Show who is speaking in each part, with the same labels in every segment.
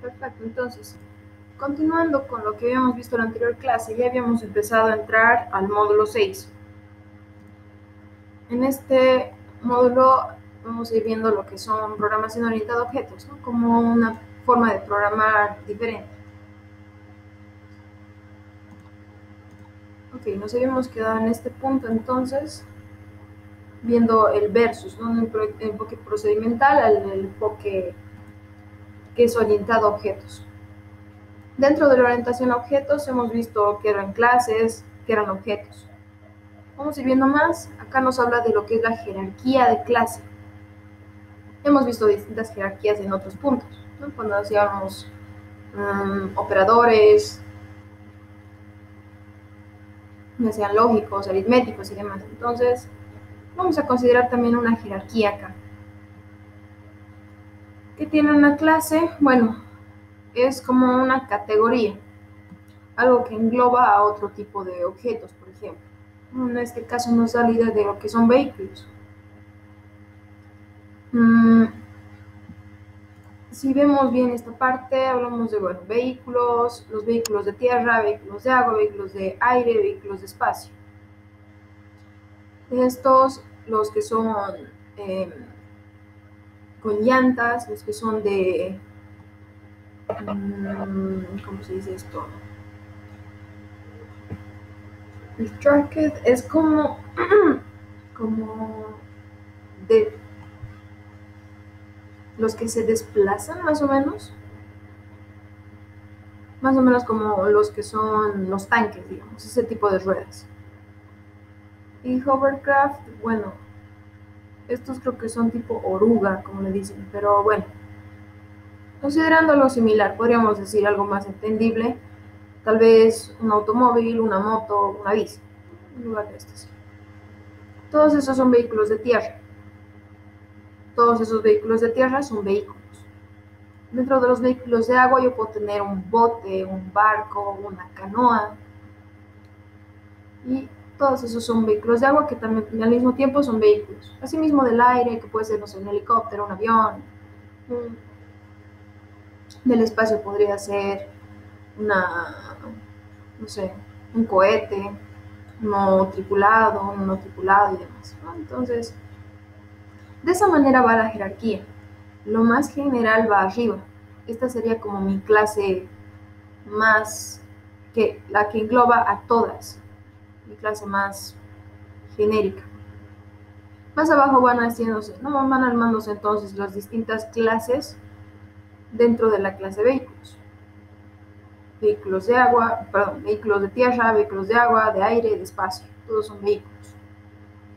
Speaker 1: Perfecto, entonces, continuando con lo que habíamos visto en la anterior clase, ya habíamos empezado a entrar al módulo 6. En este módulo vamos a ir viendo lo que son programación orientada a objetos, ¿no? Como una forma de programar diferente. Ok, nos habíamos quedado en este punto entonces, viendo el versus, ¿no? El enfoque procedimental al enfoque que es orientado a objetos. Dentro de la orientación a objetos hemos visto que eran clases, que eran objetos. Vamos a ir viendo más. Acá nos habla de lo que es la jerarquía de clase. Hemos visto distintas jerarquías en otros puntos, ¿no? Cuando hacíamos operadores, ya sean lógicos, aritméticos y demás. Entonces, vamos a considerar también una jerarquía acá. ¿Qué tiene una clase? Bueno, es como una categoría, algo que engloba a otro tipo de objetos, por ejemplo. En este caso nos da la idea de lo que son vehículos. Si vemos bien esta parte, hablamos de vehículos, los vehículos de tierra, vehículos de agua, vehículos de aire, vehículos de espacio. De estos, los que son con llantas, los que son de, ¿cómo se dice esto? El tracked es como de los que se desplazan más o menos como los que son los tanques, digamos, ese tipo de ruedas. Y hovercraft, bueno, estos creo que son tipo oruga, como le dicen, pero bueno, considerándolo similar, podríamos decir algo más entendible, tal vez un automóvil, una moto, una bici, en lugar de estos. Todos esos son vehículos de tierra. Todos esos vehículos de tierra son vehículos. Dentro de los vehículos de agua yo puedo tener un bote, un barco, una canoa. Y todos esos son vehículos de agua que también al mismo tiempo son vehículos. Asimismo del aire, que puede ser, no sé, un helicóptero, un avión. Del espacio podría ser no sé, un cohete, no tripulado y demás, ¿no? Entonces, de esa manera va la jerarquía. Lo más general va arriba. Esta sería como mi clase más, la que engloba a todas, mi clase más genérica. Más abajo van haciéndose, ¿no? Van armándose entonces las distintas clases dentro de la clase vehículos. Vehículos de agua, vehículos de tierra, vehículos de agua, de aire, de espacio. Todos son vehículos.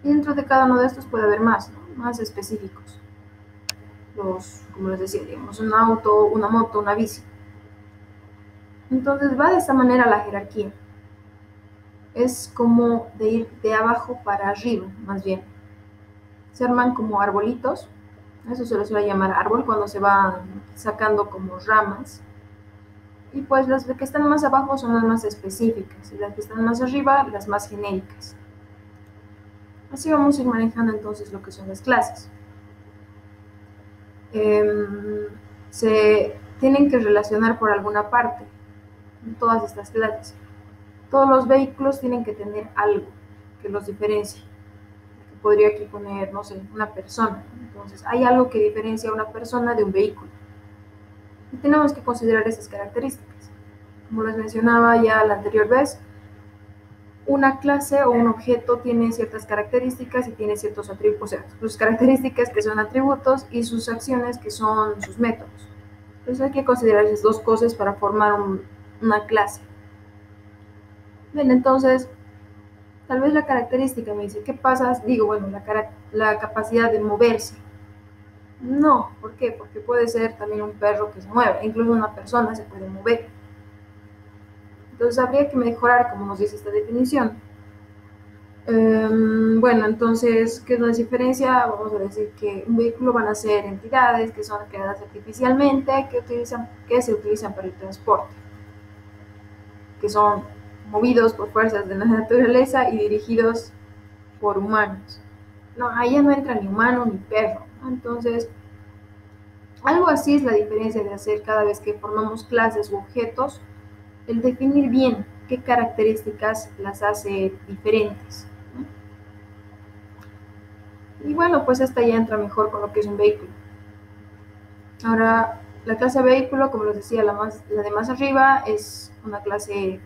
Speaker 1: Y dentro de cada uno de estos puede haber más, ¿no? Más específicos. Como les decía, digamos, un auto, una moto, una bici. Entonces va de esta manera la jerarquía. Es como de ir de abajo para arriba, más bien. Se arman como arbolitos. Eso se le suele llamar árbol cuando se va sacando como ramas. Y pues las que están más abajo son las más específicas y las que están más arriba las más genéricas. Así vamos a ir manejando entonces lo que son las clases. Se tienen que relacionar por alguna parte en todas estas clases. Todos los vehículos tienen que tener algo que los diferencie. Podría aquí poner, no sé, una persona. Entonces, hay algo que diferencia a una persona de un vehículo. Y tenemos que considerar esas características. Como les mencionaba ya la anterior vez, una clase o un objeto tiene ciertas características y tiene ciertos atributos, o sea, sus características que son atributos y sus acciones que son sus métodos. Entonces hay que considerar esas dos cosas para formar una clase. Bien, entonces, tal vez la característica me dice, ¿qué pasa? Digo, bueno, la capacidad de moverse. No, ¿por qué? Porque puede ser también un perro que se mueve, incluso una persona se puede mover. Entonces habría que mejorar, como nos dice esta definición. Bueno, entonces, ¿qué nos diferencia? Vamos a decir que un vehículo van a ser entidades que son creadas artificialmente, que se utilizan para el transporte, que son movidos por fuerzas de la naturaleza y dirigidos por humanos. No, ahí ya no entra ni humano ni perro, ¿no? Entonces, Algo así es la diferencia de hacer cada vez que formamos clases u objetos, el definir bien qué características las hace diferentes, ¿no? Y bueno, pues esta ya entra mejor con lo que es un vehículo. Ahora, la clase vehículo, como les decía, la de más arriba es una clase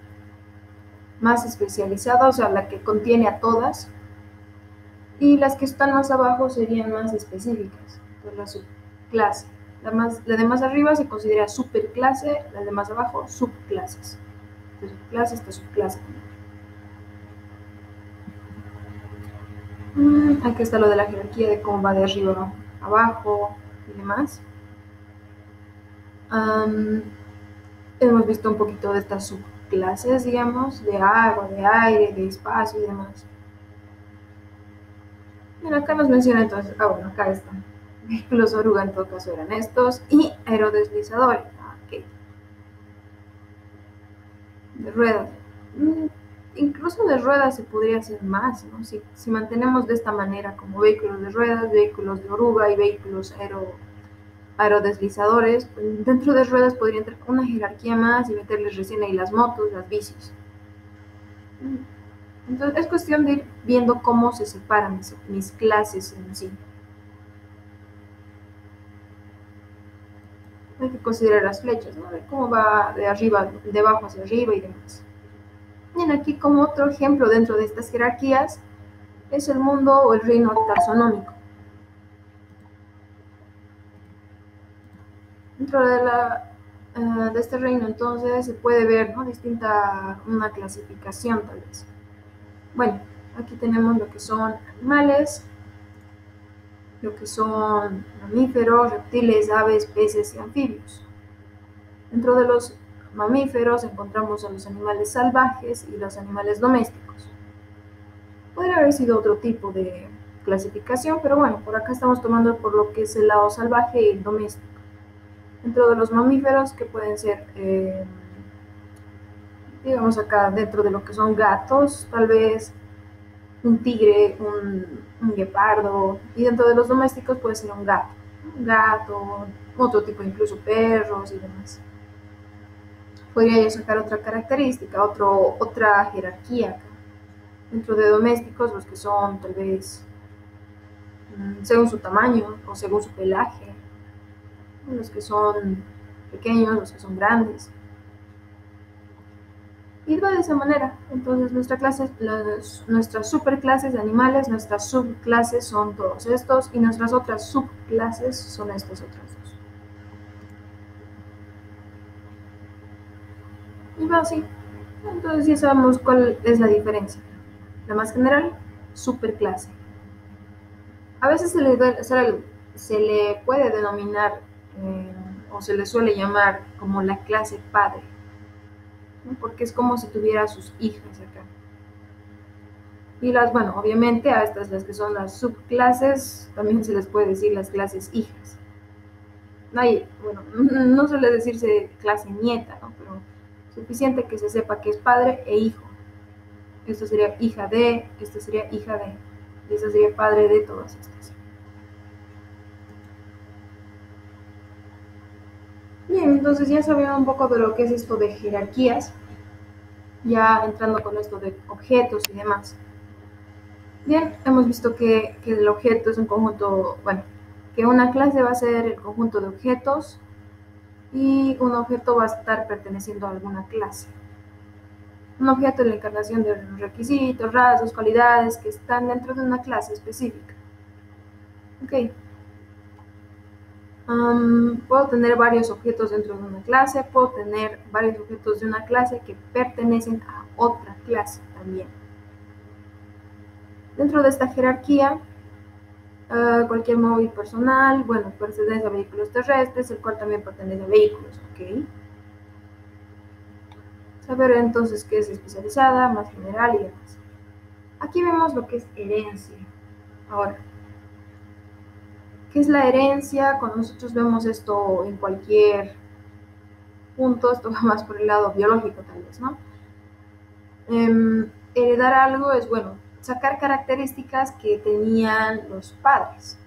Speaker 1: más especializada, o sea, la que contiene a todas, y las que están más abajo serían más específicas, por la subclase. La de más arriba se considera superclase, la de más abajo subclases. Esta subclase, esta subclase. Aquí está lo de la jerarquía, de cómo va de arriba a abajo y demás. Hemos visto un poquito de estas subclases, digamos, de agua, de aire, de espacio y demás. Mira, acá nos menciona entonces, bueno, acá están. Vehículos oruga en todo caso eran estos, y aerodeslizadores. Ok. De ruedas. Incluso de ruedas se podría hacer más, ¿no? Si mantenemos de esta manera como vehículos de ruedas, vehículos de oruga y vehículos aerodeslizadores, pues dentro de ruedas podría entrar una jerarquía más y meterles recién ahí las motos, las bicis. Entonces es cuestión de ir viendo cómo se separan mis clases en sí. Hay que considerar las flechas, ¿no? De cómo va de arriba, de abajo hacia arriba y demás. Bien, aquí como otro ejemplo dentro de estas jerarquías es el mundo o el reino taxonómico. Dentro de este reino entonces se puede ver, ¿no?, una clasificación tal vez. Bueno, aquí tenemos lo que son animales, lo que son mamíferos, reptiles, aves, peces y anfibios. Dentro de los mamíferos encontramos a los animales salvajes y los animales domésticos. Podría haber sido otro tipo de clasificación, pero bueno, por acá estamos tomando por lo que es el lado salvaje y el doméstico. Dentro de los mamíferos, que pueden ser, digamos acá, dentro de lo que son gatos, tal vez un tigre, un guepardo, y dentro de los domésticos puede ser un gato, otro tipo, incluso perros y demás. Podría yo sacar otra característica, otra jerarquía acá. Dentro de domésticos, los que son tal vez según su tamaño o según su pelaje, los que son pequeños, los que son grandes. Y va de esa manera. Entonces nuestras superclases de animales, nuestras subclases son todos estos, y nuestras otras subclases son estas otras dos. Y va así. Entonces ya sabemos cuál es la diferencia. La más general, superclase. A veces se le puede denominar o se le suele llamar como la clase padre, ¿no?, porque es como si tuviera sus hijas acá. Y bueno, obviamente a estas, las que son las subclases, también se les puede decir las clases hijas. Bueno, no suele decirse clase nieta, ¿no?, pero suficiente que se sepa que es padre e hijo. Esta sería hija de, esta sería hija de, y esta sería padre de todas estas. Bien, entonces ya sabíamos un poco de lo que es esto de jerarquías, ya entrando con esto de objetos y demás. Bien, hemos visto que el objeto es un conjunto, bueno, que una clase va a ser el conjunto de objetos y un objeto va a estar perteneciendo a alguna clase. Un objeto es la encarnación de los requisitos, rasgos, cualidades que están dentro de una clase específica. Ok. Puedo tener varios objetos dentro de una clase, puedo tener varios objetos de una clase que pertenecen a otra clase también. Dentro de esta jerarquía, cualquier móvil personal, bueno, pertenece a vehículos terrestres, el cual también pertenece a vehículos, ok. Saber entonces qué es especializada, más general y demás. Aquí vemos lo que es herencia. Ahora, ¿qué es la herencia? Cuando nosotros vemos esto en cualquier punto, esto va más por el lado biológico tal vez, ¿no? Heredar algo es, bueno, sacar características que tenían los padres.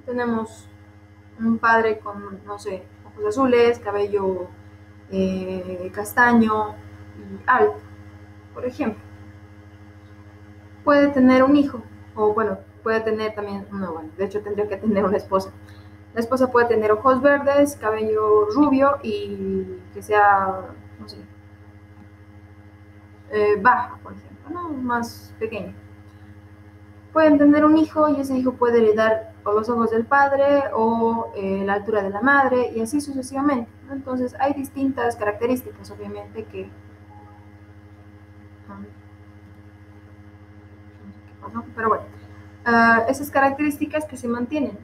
Speaker 1: Tenemos un padre con, no sé, ojos azules, cabello castaño y alto, por ejemplo. Puede tener un hijo, o bueno, puede tener también, no, bueno, de hecho tendría que tener una esposa. La esposa puede tener ojos verdes, cabello rubio y que sea, no sé, baja, por ejemplo, ¿no? Más pequeña. Pueden tener un hijo y ese hijo puede heredar o los ojos del padre o la altura de la madre y así sucesivamente, ¿no? Entonces hay distintas características, obviamente, que... ¿no? Pero bueno, esas características que se mantienen,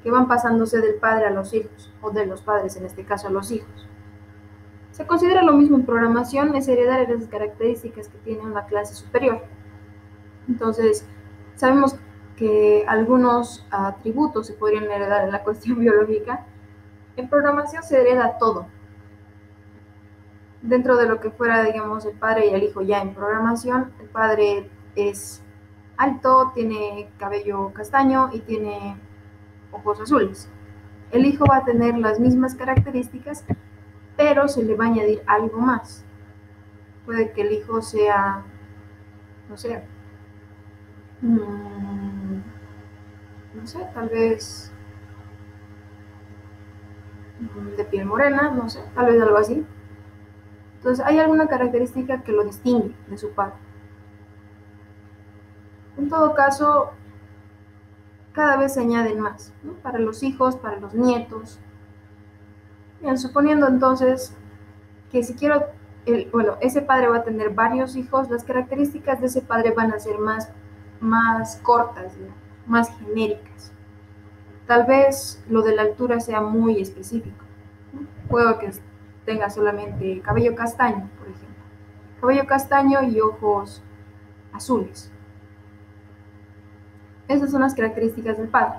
Speaker 1: que van pasándose del padre a los hijos, o de los padres, en este caso, a los hijos. Se considera lo mismo en programación, es heredar esas características que tiene una clase superior. Entonces, sabemos que algunos atributos se podrían heredar en la cuestión biológica. En programación se hereda todo. Dentro de lo que fuera, digamos, el padre y el hijo ya en programación, el padre es alto, tiene cabello castaño y tiene ojos azules. El hijo va a tener las mismas características, pero se le va a añadir algo más. Puede que el hijo sea, no sé, no sé, tal vez de piel morena, no sé, tal vez algo así. Entonces hay alguna característica que lo distingue de su padre. En todo caso, cada vez se añaden más, ¿no? Para los hijos, para los nietos. Bien, suponiendo entonces que si quiero, bueno, ese padre va a tener varios hijos, las características de ese padre van a ser más cortas, digamos, más genéricas. Tal vez lo de la altura sea muy específico, ¿no? Puedo que tenga solamente cabello castaño, por ejemplo. Cabello castaño y ojos azules. Esas son las características del padre.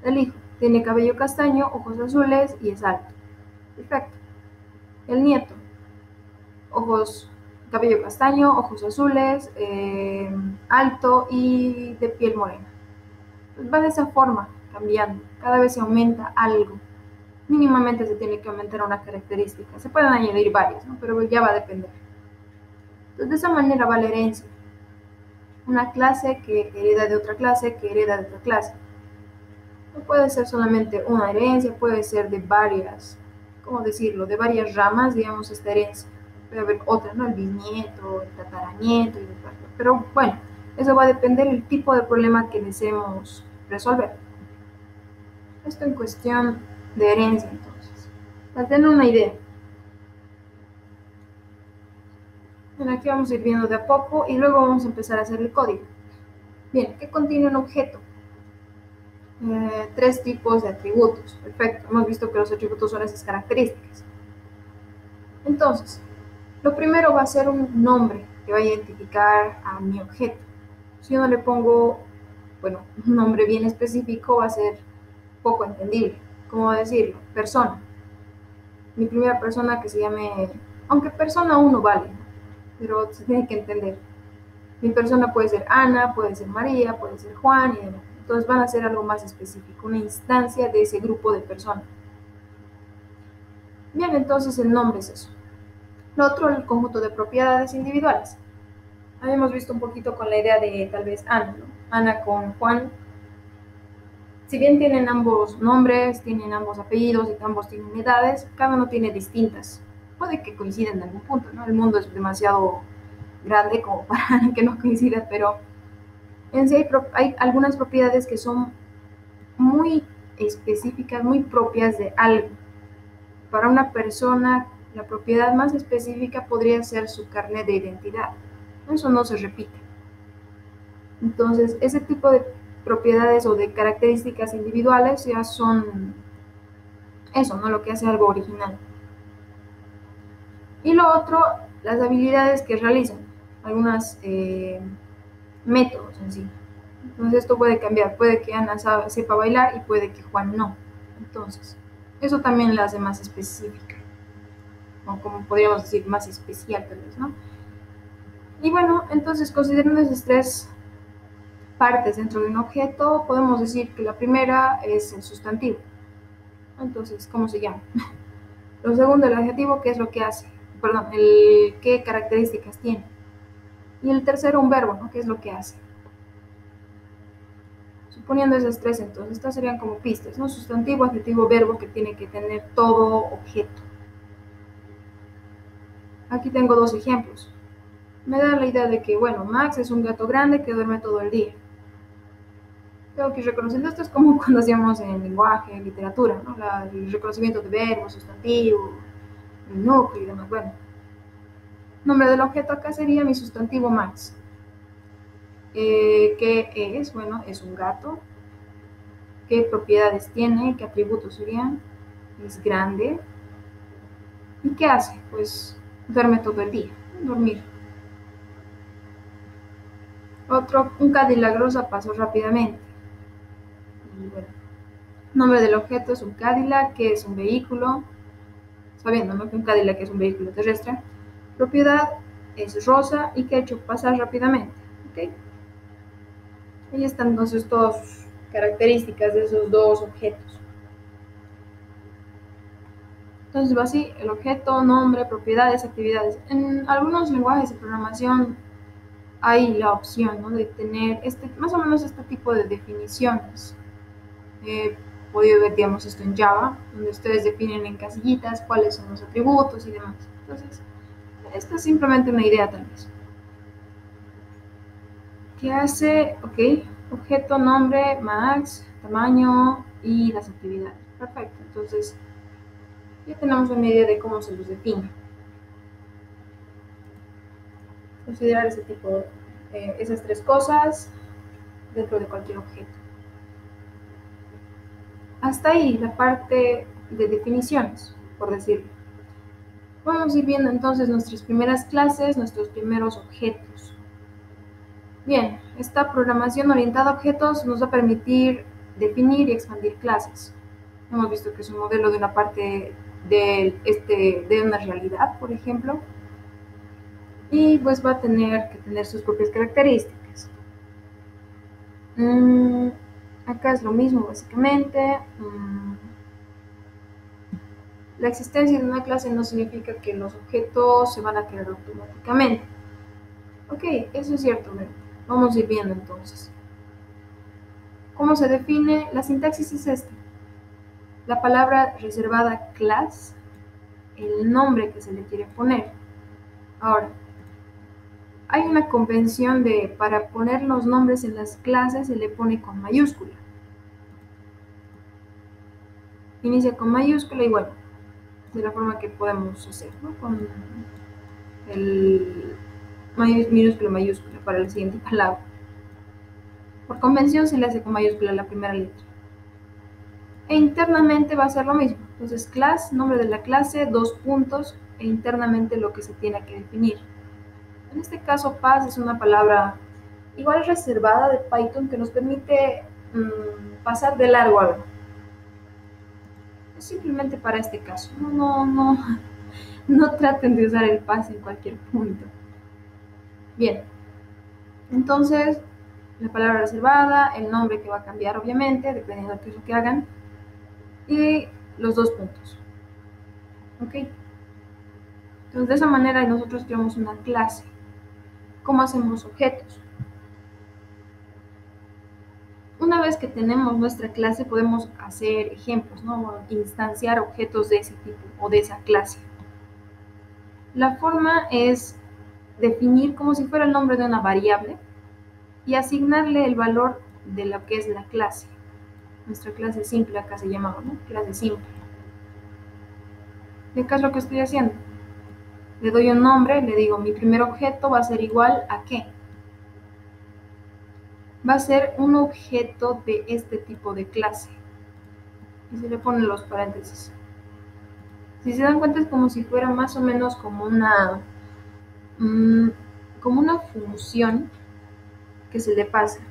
Speaker 1: El hijo tiene cabello castaño, ojos azules y es alto. Perfecto. El nieto, ojos, cabello castaño, ojos azules, alto y de piel morena. Pues va de esa forma, cambiando. Cada vez se aumenta algo. Mínimamente se tiene que aumentar una característica. Se pueden añadir varias, ¿no? Pero ya va a depender. Entonces, de esa manera va la herencia. Una clase que hereda de otra clase, que hereda de otra clase. No puede ser solamente una herencia, puede ser de varias, ¿cómo decirlo? De varias ramas, digamos, esta herencia. Puede haber otra, ¿no? El bisnieto, el tataranieto, pero bueno, eso va a depender del tipo de problema que deseemos resolver. Esto en cuestión de herencia, entonces. Para tener una idea. Bueno, aquí vamos a ir viendo de a poco y luego vamos a empezar a hacer el código. Bien, ¿qué contiene un objeto? Tres tipos de atributos. Perfecto, hemos visto que los atributos son esas características. Entonces, lo primero va a ser un nombre que va a identificar a mi objeto. Si yo no le pongo, bueno, un nombre bien específico, va a ser poco entendible. ¿Cómo decirlo? Persona. Mi primera persona que se llame, aunque persona 1 vale, pero se tiene que entender. Mi persona puede ser Ana, puede ser María, puede ser Juan y demás. Entonces van a ser algo más específico, una instancia de ese grupo de personas. Bien, entonces el nombre es eso. Lo otro, el conjunto de propiedades individuales. Habíamos visto un poquito con la idea de tal vez Ana, ¿no? Ana con Juan. Si bien tienen ambos nombres, tienen ambos apellidos y ambos tienen edades, cada uno tiene distintas. Puede que coincidan en algún punto, ¿no? El mundo es demasiado grande como para que no coincida, pero en sí hay algunas propiedades que son muy específicas, muy propias de algo. Para una persona, la propiedad más específica podría ser su carnet de identidad. Eso no se repite. Entonces, ese tipo de propiedades o de características individuales ya son eso, ¿no? Lo que hace algo original. Y lo otro, las habilidades que realizan, algunos métodos en sí. Entonces esto puede cambiar, puede que Ana sepa bailar y puede que Juan no. Entonces, eso también la hace más específica, o como podríamos decir, más especial tal vez, ¿no? Y bueno, entonces considerando esas tres partes dentro de un objeto, podemos decir que la primera es el sustantivo. Entonces, ¿cómo se llama? Lo segundo, el adjetivo, ¿qué es lo que hace? Perdón, qué características tiene. Y el tercero, un verbo, ¿no? ¿Qué es lo que hace? Suponiendo esas tres, entonces, estas serían como pistas, ¿no? Sustantivo, adjetivo, verbo, que tiene que tener todo objeto. Aquí tengo dos ejemplos. Me da la idea de que, bueno, Max es un gato grande que duerme todo el día. Tengo que ir reconociendo esto, es como cuando hacíamos en lenguaje, en literatura, ¿no? El reconocimiento de verbo, sustantivo, el núcleo y demás. Bueno, nombre del objeto acá sería mi sustantivo Max. ¿Qué es? Bueno, es un gato. ¿Qué propiedades tiene? ¿Qué atributos serían? Es grande. ¿Y qué hace? Pues duerme todo el día, dormir. Otro, un Cadillac rosa pasó rápidamente. Y bueno, nombre del objeto es un Cadillac, que es un vehículo, sabiendo, ¿no?, que un Cadillac es un vehículo terrestre. Propiedad es rosa y que ha hecho pasar rápidamente. ¿Okay? Ahí están entonces todas sus características de esos dos objetos. Entonces va así, el objeto, nombre, propiedades, actividades. En algunos lenguajes de programación hay la opción, ¿no?, de tener más o menos este tipo de definiciones. He podido ver, digamos, esto en Java, donde ustedes definen en casillitas cuáles son los atributos y demás. Entonces, esto es simplemente una idea tal vez. ¿Qué hace? Ok, objeto, nombre, max, tamaño y las actividades. Perfecto, entonces ya tenemos una idea de cómo se los define. Considerar ese tipo, esas tres cosas dentro de cualquier objeto. Hasta ahí la parte de definiciones, por decirlo. Vamos a ir viendo entonces nuestras primeras clases, nuestros primeros objetos. Bien, esta programación orientada a objetos nos va a permitir definir y expandir clases. Hemos visto que es un modelo de una parte de una realidad, por ejemplo, y pues va a tener que tener sus propias características. Acá es lo mismo básicamente. La existencia de una clase no significa que los objetos se van a crear automáticamente. Ok, eso es cierto. Vamos a ir viendo entonces. ¿Cómo se define? La sintaxis es esta. La palabra reservada class, el nombre que se le quiere poner. Ahora, hay una convención de para poner los nombres en las clases se le pone con mayúscula. Inicia con mayúscula y bueno, de la forma que podemos hacer, ¿no?, con el minúscula para la siguiente palabra. Por convención se le hace con mayúscula la primera letra. E internamente va a ser lo mismo. Entonces, class, nombre de la clase, dos puntos, e internamente lo que se tiene que definir. En este caso, pass es una palabra igual reservada de Python que nos permite pasar de largo algo. Es simplemente para este caso. No traten de usar el pass en cualquier punto. Bien. Entonces, la palabra reservada, el nombre que va a cambiar obviamente, dependiendo de qué es lo que hagan, y los dos puntos. ¿Ok? Entonces, de esa manera nosotros creamos una clase. ¿Cómo hacemos objetos? Una vez que tenemos nuestra clase, podemos hacer ejemplos, ¿no?, instanciar objetos de ese tipo o de esa clase. La forma es definir como si fuera el nombre de una variable y asignarle el valor de lo que es la clase. Nuestra clase simple acá se llamaba, ¿no?, clase simple. ¿De qué es lo que estoy haciendo? Le doy un nombre, le digo mi primer objeto va a ser igual a ¿qué? Va a ser un objeto de este tipo de clase. Y se le ponen los paréntesis. Si se dan cuenta es como si fuera más o menos como una función que se le pasa.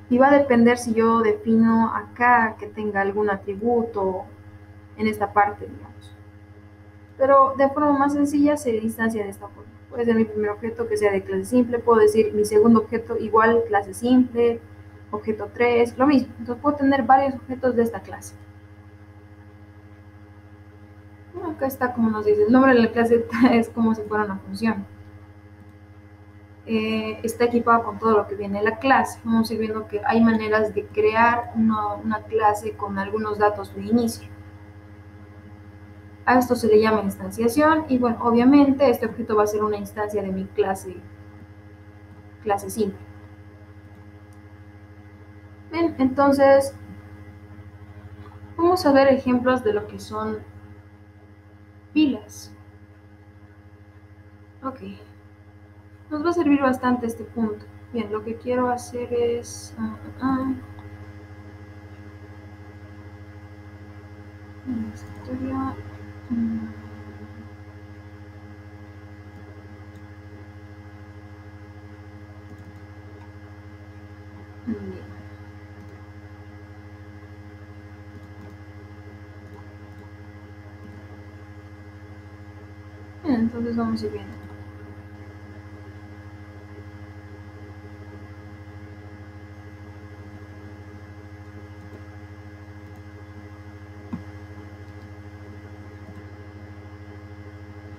Speaker 1: Y va a depender si yo defino acá que tenga algún atributo en esta parte, digamos. Pero de forma más sencilla se instancia de esta forma. Puede ser mi primer objeto que sea de clase simple, puedo decir mi segundo objeto igual clase simple, objeto 3, lo mismo. Entonces puedo tener varios objetos de esta clase. Bueno, acá está como nos dice, el nombre de la clase es como si fuera una función. Está equipado con todo lo que viene en la clase. Vamos a ir viendo que hay maneras de crear una clase con algunos datos de inicio. A esto se le llama instanciación y bueno, obviamente este objeto va a ser una instancia de mi clase simple. Bien, entonces vamos a ver ejemplos de lo que son pilas. Ok, nos va a servir bastante este punto. Bien, lo que quiero hacer es... historia... Bien. Bien, entonces vamos a ir viendo.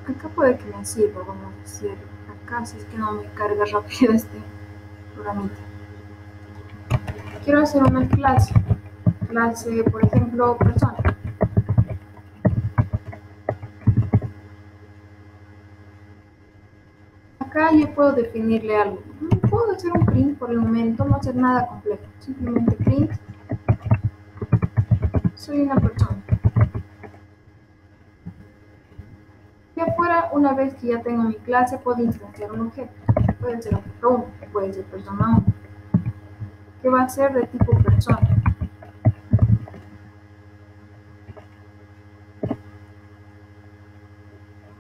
Speaker 1: Acá puede que me sirva, vamos a decir, acá si es que no me carga rápido este programita. Quiero hacer una clase, por ejemplo, persona. Acá yo puedo definirle algo. Puedo hacer un print por el momento, no hacer nada complejo. Simplemente print, soy una persona. Y afuera, una vez que ya tengo mi clase, puedo instanciar un objeto. Puede ser objeto 1, puede ser persona 1, que va a ser de tipo persona.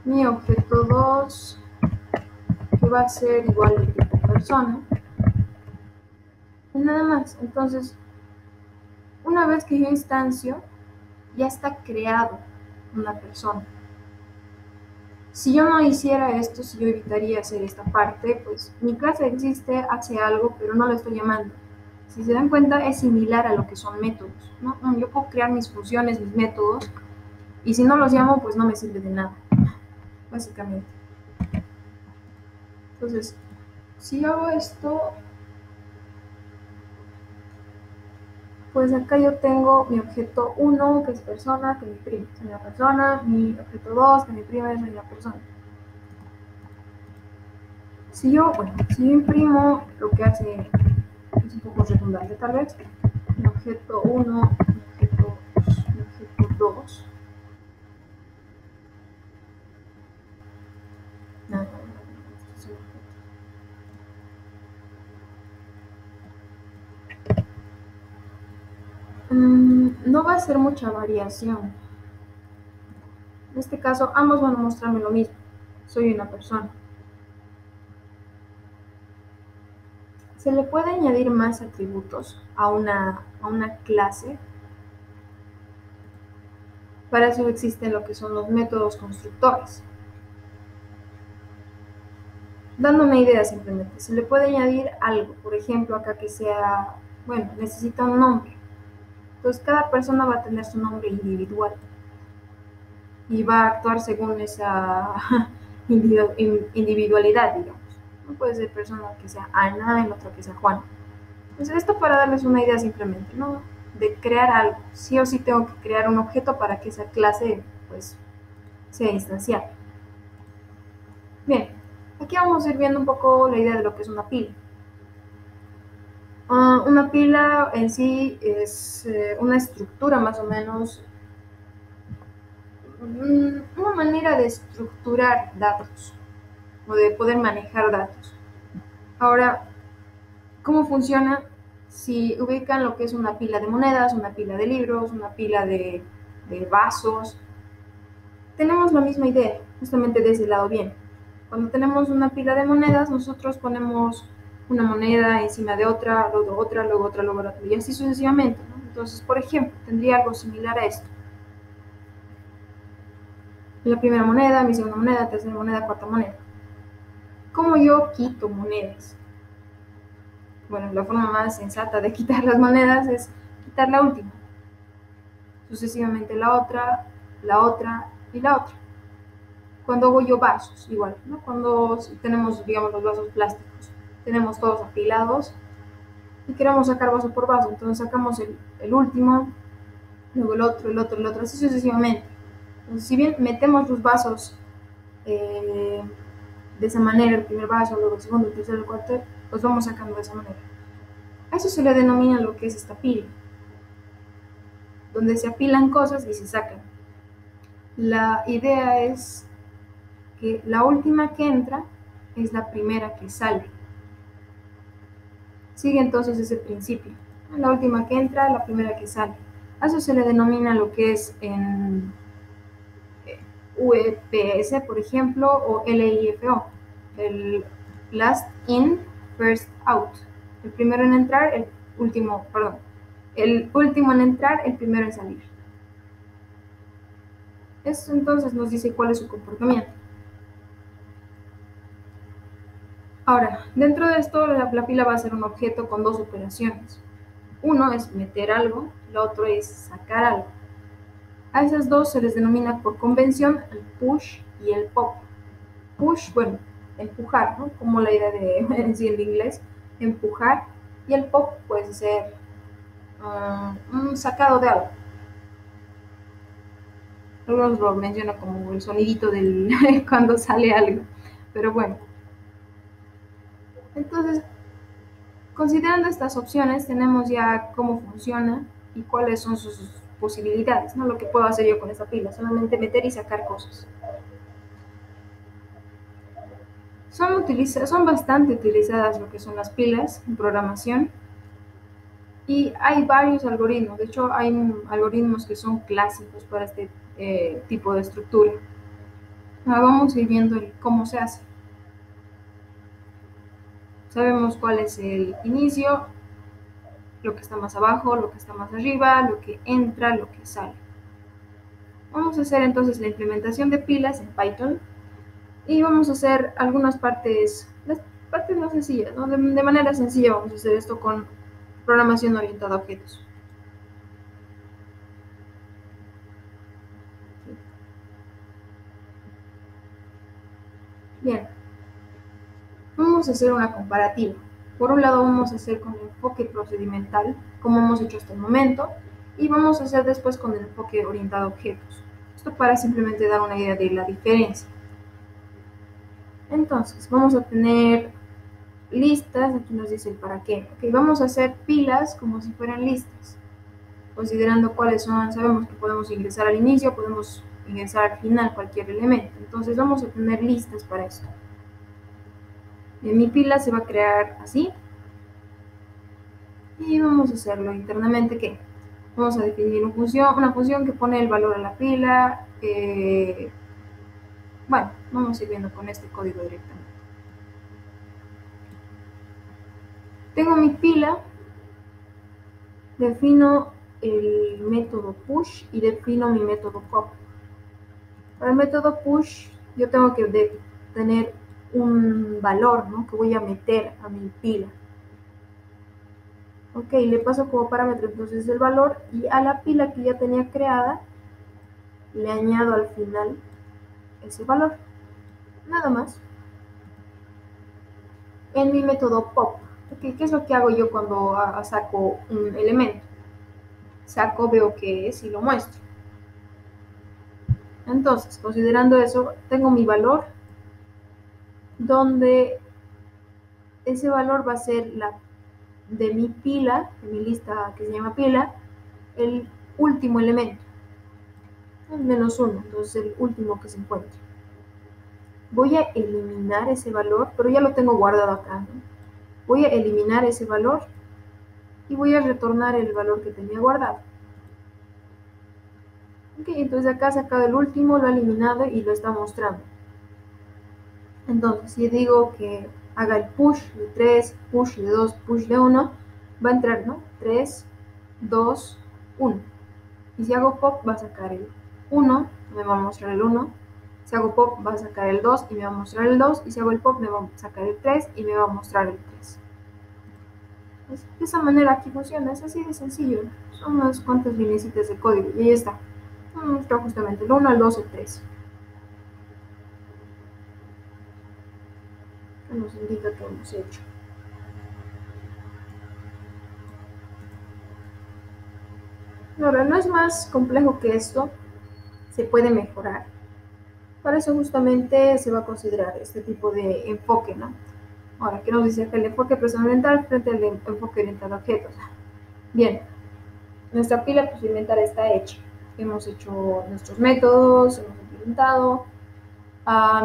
Speaker 1: Mi objeto 2, que va a ser igual de tipo persona. Y nada más. Entonces, una vez que yo instancio, ya está creado una persona. Si yo no hiciera esto, si yo evitaría hacer esta parte, pues mi clase existe, hace algo, pero no lo estoy llamando. Si se dan cuenta, es similar a lo que son métodos, ¿no? Yo puedo crear mis funciones, mis métodos, y si no los llamo, pues no me sirve de nada, básicamente. Entonces, si yo hago esto, pues acá yo tengo mi objeto 1, que es persona, que mi prima es una persona, mi objeto 2, que mi prima es una persona. Si yo imprimo, lo que hace es un poco redundante tal vez, mi objeto 1, mi objeto 2. No va a ser mucha variación. En este caso, ambos van a mostrarme lo mismo. Soy una persona. Se le puede añadir más atributos a una clase. Para eso existen lo que son los métodos constructores. Dando una idea simplemente, se le puede añadir algo, por ejemplo, acá que sea, bueno, necesita un nombre. Entonces cada persona va a tener su nombre individual y va a actuar según esa individualidad, digamos. No puede ser persona que sea Ana, el otro que sea Juan. Entonces esto para darles una idea simplemente, ¿no? De crear algo. Sí o sí tengo que crear un objeto para que esa clase, pues, sea instanciada. Bien, aquí vamos a ir viendo un poco la idea de lo que es una pila. Una pila en sí es una estructura más o menos, una manera de estructurar datos o de poder manejar datos. Ahora, ¿cómo funciona? Si ubican lo que es una pila de monedas, una pila de libros, una pila de vasos, tenemos la misma idea, justamente de ese lado bien. Cuando tenemos una pila de monedas, nosotros ponemos una moneda encima de otra, luego otra, luego otra, luego otra, y así sucesivamente, ¿no? Entonces, por ejemplo, tendría algo similar a esto. La primera moneda, mi segunda moneda, tercera moneda, cuarta moneda. ¿Cómo yo quito monedas? Bueno, la forma más sensata de quitar las monedas es quitar la última, sucesivamente la otra y la otra. Cuando hago yo vasos, igual, ¿no? Cuando tenemos, digamos, los vasos plásticos, tenemos todos apilados y queremos sacar vaso por vaso, entonces sacamos el último, luego el otro, así sucesivamente. Entonces, si bien metemos los vasos de esa manera, el primer vaso, luego el segundo, el tercero, el cuarto, los vamos sacando de esa manera. A eso se le denomina lo que es esta pila, donde se apilan cosas y se sacan. La idea es que la última que entra es la primera que sale. Sigue entonces ese principio. La última que entra, la primera que sale. A eso se le denomina lo que es en UPS, por ejemplo, o LIFO, el last in, first out. El primero en entrar, el último en entrar, el primero en salir. Eso entonces nos dice cuál es su comportamiento. Ahora, dentro de esto, la pila va a ser un objeto con dos operaciones. Uno es meter algo, el otro es sacar algo. A esas dos se les denomina por convención el push y el pop. Push, bueno, empujar, ¿no? Como la idea de decir en inglés, empujar, y el pop puede ser un sacado de algo. Algunos lo mencionan como el sonidito del cuando sale algo, pero bueno. Entonces, considerando estas opciones, tenemos ya cómo funciona y cuáles son sus posibilidades, ¿no? Lo que puedo hacer yo con esta pila, solamente meter y sacar cosas. Son bastante utilizadas lo que son las pilas en programación y hay varios algoritmos. De hecho, hay algoritmos que son clásicos para este tipo de estructura. Ahora vamos a ir viendo cómo se hace. Sabemos cuál es el inicio, lo que está más abajo, lo que está más arriba, lo que entra, lo que sale. Vamos a hacer entonces la implementación de pilas en Python y vamos a hacer algunas partes, las partes más sencillas, ¿no? De manera sencilla vamos a hacer esto con programación orientada a objetos. Bien, vamos a hacer una comparativa. Por un lado vamos a hacer con el enfoque procedimental, como hemos hecho hasta el momento, y vamos a hacer después con el enfoque orientado a objetos. Esto para simplemente dar una idea de la diferencia. Entonces, vamos a tener listas, aquí nos dice el para qué. Okay, vamos a hacer pilas como si fueran listas, considerando cuáles son, sabemos que podemos ingresar al inicio, podemos ingresar al final cualquier elemento. Entonces vamos a tener listas para esto. Mi pila se va a crear así. Y vamos a hacerlo internamente, ¿qué? Vamos a definir una función que pone el valor a la pila. Bueno, vamos a ir viendo con este código directamente. Tengo mi pila, defino el método push y defino mi método pop. Para el método push yo tengo que tener un valor, ¿no? Que voy a meter a mi pila. Ok, le paso como parámetro entonces el valor y a la pila que ya tenía creada le añado al final ese valor. Nada más. En mi método pop, ¿qué es lo que hago yo cuando saco un elemento? Saco, veo qué es y lo muestro. Entonces, considerando eso, tengo mi valor, donde ese valor va a ser de mi pila, de mi lista que se llama pila, el último elemento, el -1, entonces el último que se encuentra. Voy a eliminar ese valor, pero ya lo tengo guardado acá, ¿no? Voy a eliminar ese valor y voy a retornar el valor que tenía guardado. Ok, entonces acá ha sacado el último, lo ha eliminado y lo está mostrando. Entonces, si digo que haga el push de 3, push de 2, push de 1, va a entrar, ¿no? 3, 2, 1. Y si hago pop, va a sacar el 1, me va a mostrar el 1, Si hago pop va a sacar el 2 y me va a mostrar el 2, y si hago el pop me va a sacar el 3 y me va a mostrar el 3. De esa manera aquí funciona, es así de sencillo. Son unas cuantas linecitas de código y ahí está. Nos muestra justamente el 1, el 2, el 3. Que nos indica que hemos hecho. Ahora, no es más complejo que esto, se puede mejorar. Para eso justamente se va a considerar este tipo de enfoque, ¿no? Ahora, ¿qué nos dice acá? El enfoque procedimental frente al enfoque orientado a objetos. Bien, nuestra pila procedimental está hecha. Hemos hecho nuestros métodos, hemos implementado.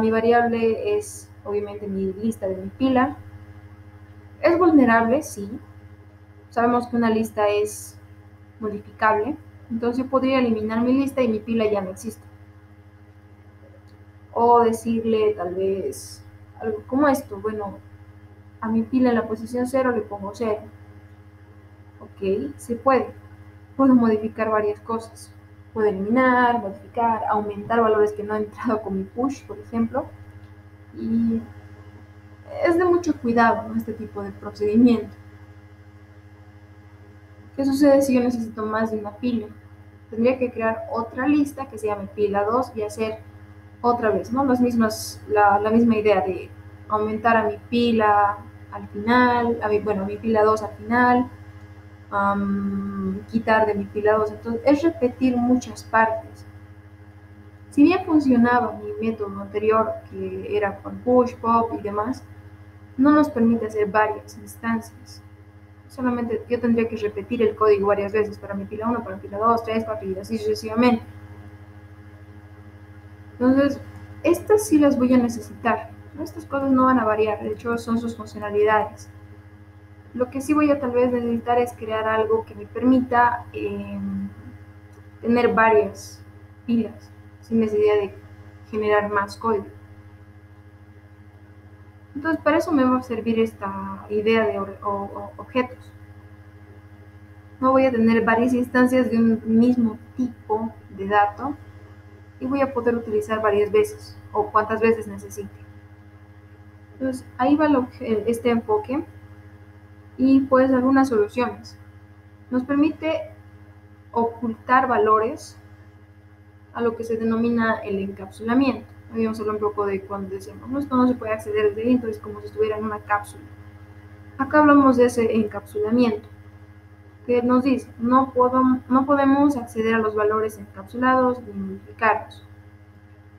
Speaker 1: Mi variable es obviamente mi lista de mi pila. ¿Es vulnerable? Sí. Sabemos que una lista es modificable. Entonces yo podría eliminar mi lista y mi pila ya no existe. O decirle tal vez algo como esto. Bueno, a mi pila en la posición 0 le pongo 0. Ok, se puede. Puedo modificar varias cosas. Puedo eliminar, modificar, aumentar valores que no han entrado con mi push, por ejemplo. Y es de mucho cuidado, ¿no?, este tipo de procedimiento. ¿Qué sucede si yo necesito más de una pila? Tendría que crear otra lista que se llame pila 2 y hacer otra vez, ¿no?, la misma idea de aumentar a mi pila al final, a mi pila 2 al final, quitar de mi pila 2. Entonces es repetir muchas partes. Si bien funcionaba mi método anterior, que era con push, pop y demás, no nos permite hacer varias instancias. Solamente yo tendría que repetir el código varias veces para mi pila 1, para mi pila 2, 3, 4 y así sucesivamente. Entonces, estas sí las voy a necesitar. Estas cosas no van a variar, de hecho son sus funcionalidades. Lo que sí voy a tal vez necesitar es crear algo que me permita tener varias pilas sin necesidad de generar más código. Entonces, para eso me va a servir esta idea de objetos. No voy a tener varias instancias de un mismo tipo de dato y voy a poder utilizar varias veces o cuantas veces necesite. Entonces, ahí va este enfoque y pues algunas soluciones. Nos permite ocultar valores a lo que se denomina el encapsulamiento. Habíamos hablado un poco de cuando decíamos, no, esto no se puede acceder desde dentro, es como si estuviera en una cápsula. Acá hablamos de ese encapsulamiento, que nos dice, no podemos acceder a los valores encapsulados ni modificarlos.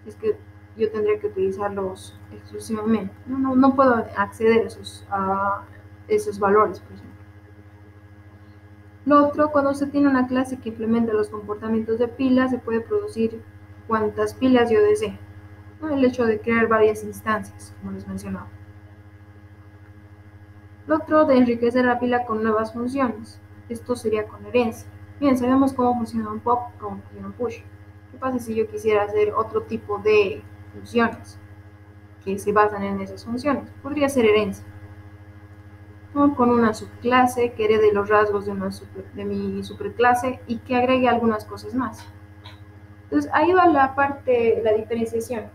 Speaker 1: Es que yo tendría que utilizarlos exclusivamente. No puedo acceder a esos valores, por ejemplo. Lo otro, cuando se tiene una clase que implementa los comportamientos de pila, se puede producir cuantas pilas yo desee, ¿no? El hecho de crear varias instancias, como les mencionaba. Lo otro, de enriquecer la pila con nuevas funciones. Esto sería con herencia. Bien, sabemos cómo funciona un pop, cómo funciona un push. ¿Qué pasa si yo quisiera hacer otro tipo de funciones que se basan en esas funciones? Podría ser herencia, ¿no?, con una subclase que herede los rasgos de mi superclase y que agregue algunas cosas más. Entonces ahí va la diferenciación.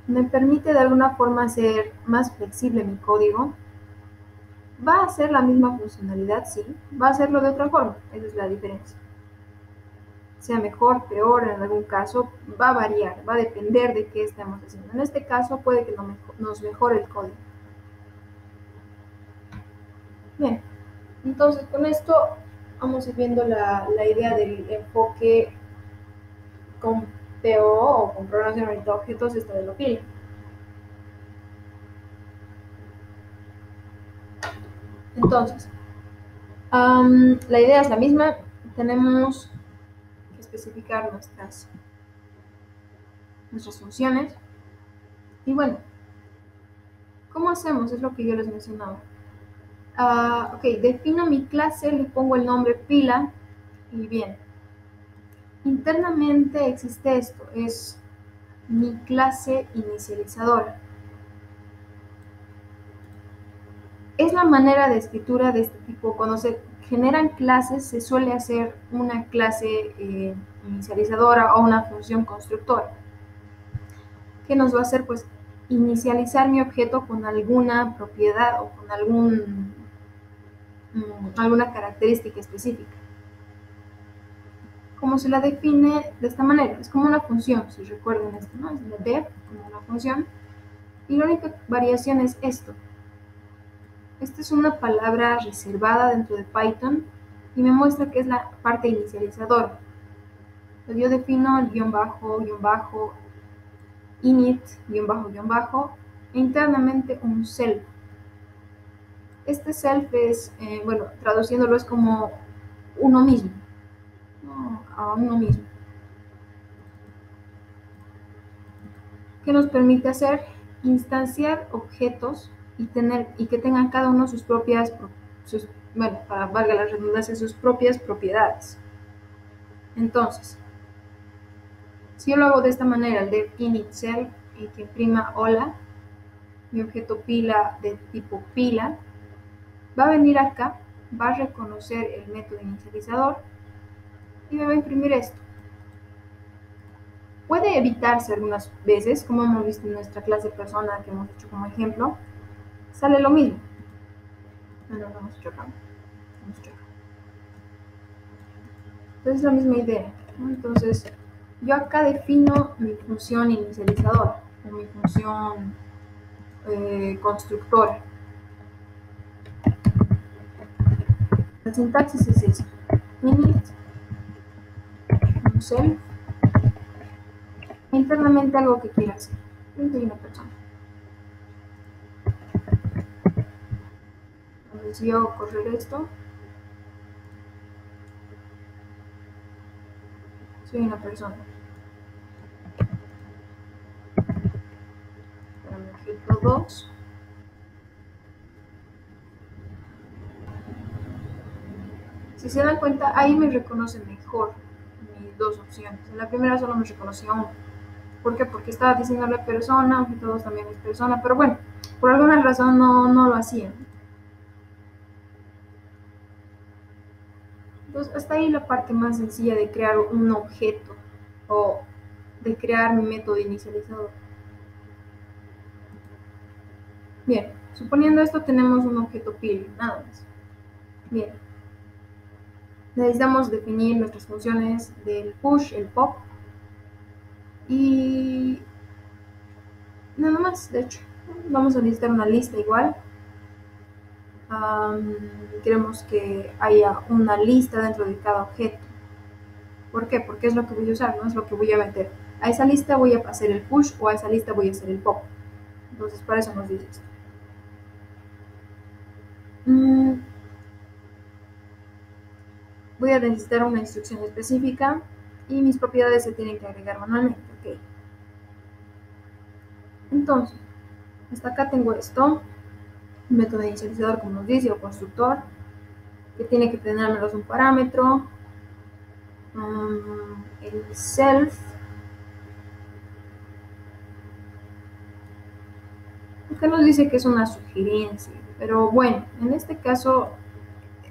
Speaker 1: Me permite de alguna forma hacer más flexible mi código. Va a hacer la misma funcionalidad, sí, va a hacerlo de otra forma, esa es la diferencia. Sea mejor, peor, en algún caso, va a variar, va a depender de qué estemos haciendo. En este caso puede que nos mejore el código. Bien, entonces con esto vamos a ir viendo la idea del enfoque con PO o con programación orientada a objetos, esta de la pila. Entonces, la idea es la misma, tenemos que especificar nuestras funciones. Y bueno, ¿cómo hacemos? Es lo que yo les mencionaba. Ok, defino mi clase, le pongo el nombre pila y bien. Internamente existe esto, es mi clase inicializadora. Es la manera de escritura de este tipo. Cuando se generan clases, se suele hacer una clase inicializadora o una función constructora. que nos va a hacer pues inicializar mi objeto con alguna propiedad o con alguna característica específica. Como se la define de esta manera, es como una función, si recuerdan esto, ¿no? Es la def como una función, y la única variación es esto. Esta es una palabra reservada dentro de Python y me muestra que es la parte inicializadora. Yo defino el guión bajo, init, guión bajo, e internamente un self. Este self es, bueno, traduciéndolo es como uno mismo, ¿no? A uno mismo, que nos permite hacer instanciar objetos y que tengan cada uno sus propias, bueno, para valga la redundancia, sus propias propiedades. Entonces, si yo lo hago de esta manera, el def init self, y que imprima hola, mi objeto pila de tipo pila, va a venir acá, va a reconocer el método inicializador y me va a imprimir esto. Puede evitarse algunas veces, como hemos visto en nuestra clase persona que hemos hecho como ejemplo, sale lo mismo. No hemos hecho acá. Entonces es la misma idea, ¿no? Entonces yo acá defino mi función inicializadora o mi función constructora. La sintaxis es esa: init, un self, internamente algo que quiera hacer. Yo soy una persona. Entonces yo correr esto, soy una persona. Para mi objeto 2, si se dan cuenta, ahí me reconoce mejor mis dos opciones. En la primera solo me reconocía uno. ¿Por qué? Porque estaba diciéndole persona, objeto 2 también es persona, pero bueno, por alguna razón no lo hacían. Entonces, hasta ahí la parte más sencilla de crear un objeto o de crear mi método inicializador. Bien, suponiendo esto tenemos un objeto pila, nada más. Bien, necesitamos definir nuestras funciones del push, el pop y nada más. De hecho, vamos a necesitar una lista igual. Queremos que haya una lista dentro de cada objeto. ¿Por qué? Porque es lo que voy a usar, no es lo que voy a meter. A esa lista voy a hacer el push o a esa lista voy a hacer el pop. Entonces, para eso nos dice esto. Voy a necesitar una instrucción específica y mis propiedades se tienen que agregar manualmente. Okay. Entonces, hasta acá tengo esto, un método inicializador como nos dice, o constructor, que tiene que tener al menos un parámetro, el self, que nos dice que es una sugerencia, pero bueno, en este caso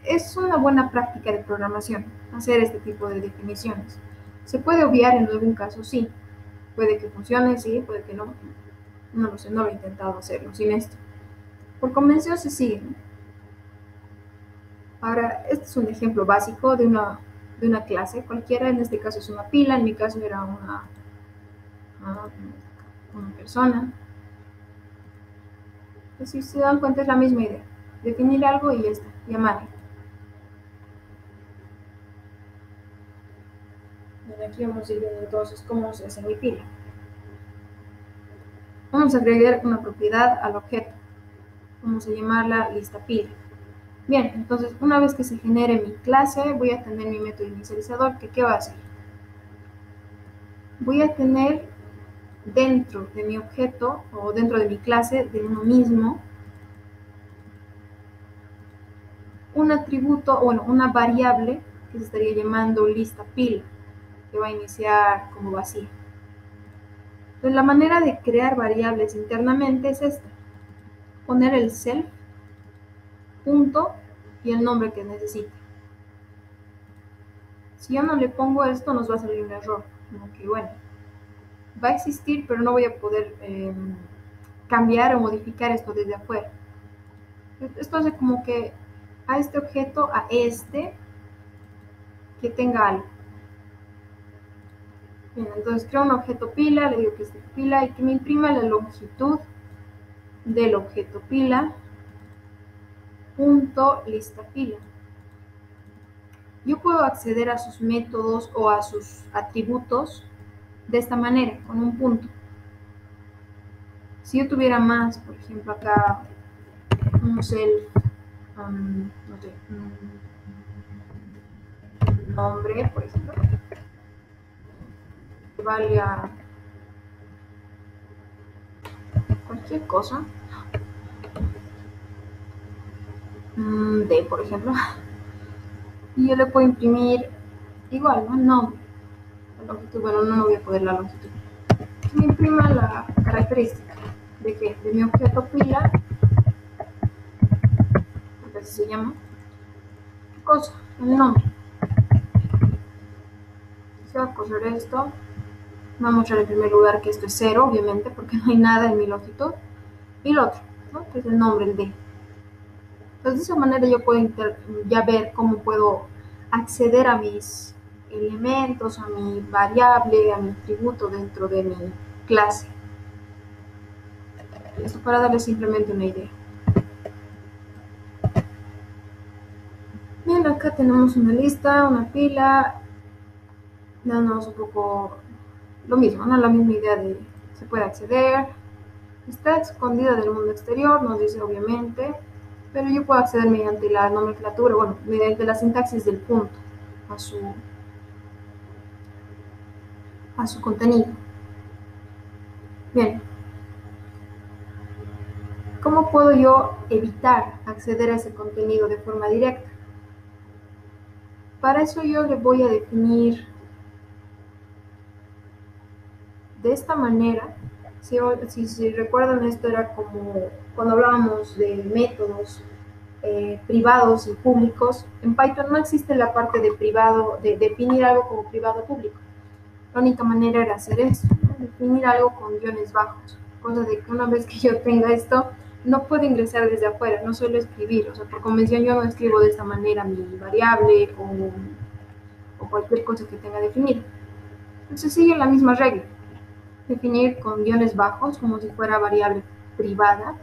Speaker 1: es una buena práctica de programación hacer este tipo de definiciones. ¿Se puede obviar en algún caso? Sí. Puede que funcione, sí, puede que no. No lo sé, no lo he intentado hacerlo sin esto. Por convención se sigue, ¿no? Ahora, este es un ejemplo básico de una clase cualquiera. En este caso es una pila, en mi caso era una persona. Pues si se dan cuenta es la misma idea. Definir algo y ya está, llamarlo. Y aquí vamos a ir viendo entonces cómo se hace mi pila. Vamos a agregar una propiedad al objeto. Vamos a llamarla lista pila. Bien, entonces una vez que se genere mi clase, voy a tener mi método inicializador, que ¿qué va a hacer? Voy a tener dentro de mi objeto o dentro de mi clase de uno mismo un atributo, bueno, una variable que se estaría llamando lista pila, que va a iniciar como vacía. Entonces la manera de crear variables internamente es esta: poner el self, punto y el nombre que necesite. Si yo no le pongo esto, nos va a salir un error, como que bueno, va a existir, pero no voy a poder cambiar o modificar esto desde afuera. Esto hace como que a este objeto, a este, que tenga algo. Bien, entonces creo un objeto pila, le digo que es de pila y que me imprima la longitud del objeto pila punto lista pila. Yo puedo acceder a sus métodos o a sus atributos de esta manera, con un punto. Si yo tuviera más, por ejemplo, acá un self, no sé, un nombre, por ejemplo, que valga cualquier cosa, D, por ejemplo, y yo le puedo imprimir igual, ¿no? Nombre, la longitud, bueno, no voy a poner la longitud. Que me imprima la característica de que de mi objeto pila, porque así se llama, ¿qué cosa? El nombre. Se va a coser esto. Me va a mostrar en primer lugar que esto es 0, obviamente, porque no hay nada en mi longitud. Y lo otro, ¿no? Que es el nombre, el D. Entonces, de esa manera yo puedo ya ver cómo puedo acceder a mis elementos, a mi variable, a mi atributo dentro de mi clase. Esto para darles simplemente una idea. Bien, acá tenemos una lista, una pila, dándonos un poco lo mismo, ¿no? La misma idea de se puede acceder, está escondida del mundo exterior, nos dice obviamente, pero yo puedo acceder mediante la nomenclatura, bueno, mediante la sintaxis del punto a su contenido. Bien, ¿cómo puedo yo evitar acceder a ese contenido de forma directa? Para eso yo le voy a definir de esta manera. Si recuerdan, esto era como cuando hablábamos de métodos privados y públicos. En Python no existe la parte de privado, de definir algo como privado o público. La única manera era hacer eso, ¿no? Definir algo con guiones bajos, cosa de que una vez que yo tenga esto, no puedo ingresar desde afuera, no suelo escribir, o sea, por convención yo no escribo de esta manera mi variable o cualquier cosa que tenga definido. Entonces sigue la misma regla, definir con guiones bajos como si fuera variable privada,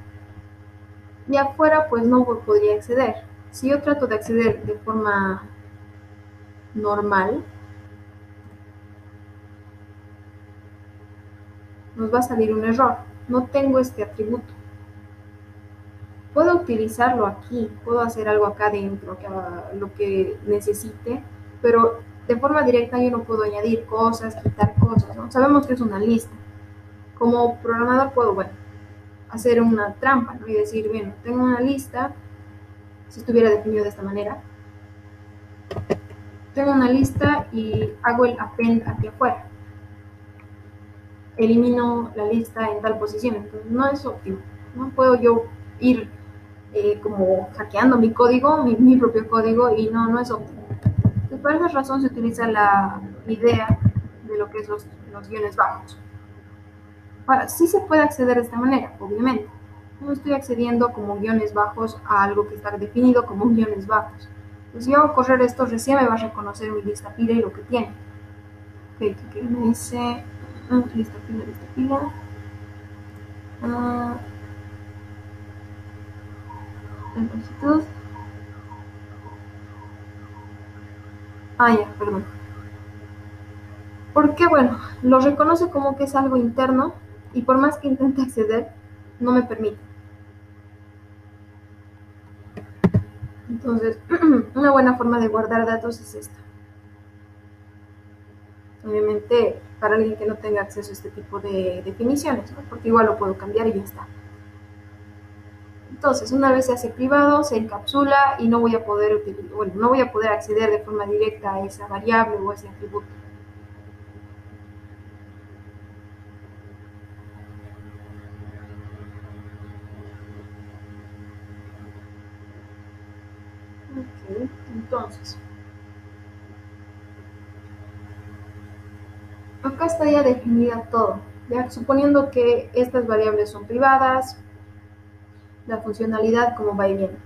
Speaker 1: y afuera pues no podría acceder. Si yo trato de acceder de forma normal, nos va a salir un error, no tengo este atributo. Puedo utilizarlo aquí, puedo hacer algo acá dentro, lo que necesite, pero de forma directa yo no puedo añadir cosas, quitar cosas, ¿no? Sabemos que es una lista. Como programador puedo, bueno, hacer una trampa, ¿no? Y decir, bueno, tengo una lista, si estuviera definido de esta manera, tengo una lista y hago el append aquí afuera. Elimino la lista en tal posición, entonces no es óptimo. No puedo yo ir como hackeando mi código, mi propio código, y no es óptimo. Entonces, por esa razón se utiliza la idea de lo que es los guiones bajos. Ahora, sí se puede acceder de esta manera, obviamente. No estoy accediendo como guiones bajos a algo que está definido como guiones bajos. Pues si yo hago correr esto, recién me va a reconocer mi lista pila y lo que tiene. Ok, que me dice lista pila. Longitud. Ya, perdón. Porque bueno, lo reconoce como que es algo interno y por más que intente acceder, no me permite. Entonces, una buena forma de guardar datos es esta. Obviamente, para alguien que no tenga acceso a este tipo de definiciones, ¿no? Porque igual lo puedo cambiar y ya está. Entonces, una vez se hace privado, se encapsula y no voy a poder no voy a poder acceder de forma directa a esa variable o a ese atributo. Ok, entonces, Acá está ya definida todo, ya suponiendo que estas variables son privadas, la funcionalidad como va y viene.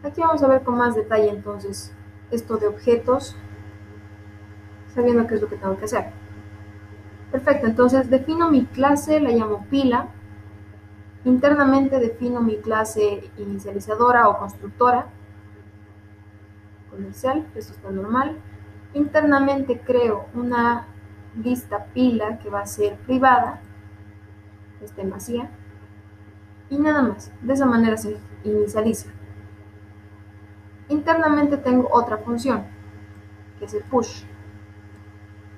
Speaker 1: Aquí vamos a ver con más detalle entonces esto de objetos, sabiendo qué es lo que tengo que hacer. Perfecto, entonces defino mi clase, la llamo pila. Internamente defino mi clase inicializadora o constructora con el self, esto está normal. Internamente creo una lista pila que va a ser privada, está en vacía, y nada más. De esa manera se inicializa. Internamente tengo otra función, que es el push.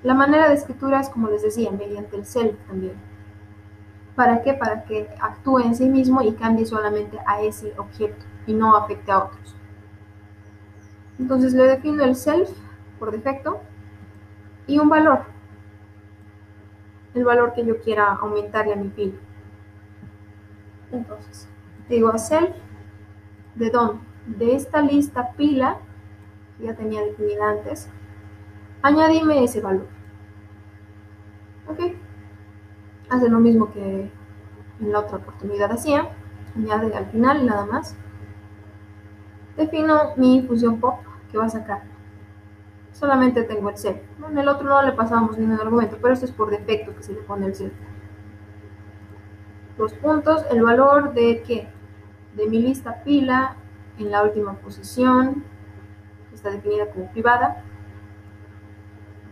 Speaker 1: La manera de escritura es, como les decía, mediante el self también. ¿Para qué? Para que actúe en sí mismo y cambie solamente a ese objeto y no afecte a otros. Entonces le defino el self por defecto y un valor, el valor que yo quiera aumentarle a mi pila. Entonces, digo a self, ¿de dónde? De esta lista pila, que ya tenía definida antes, añadime ese valor. ¿Ok? Hace lo mismo que en la otra oportunidad hacía, añade al final nada más. Defino mi función pop que va a sacar. Solamente tengo el self. En el otro no le pasábamos ningún argumento, pero esto es por defecto que se le pone el self. Los puntos, el valor de ¿qué? De mi lista pila en la última posición, que está definida como privada,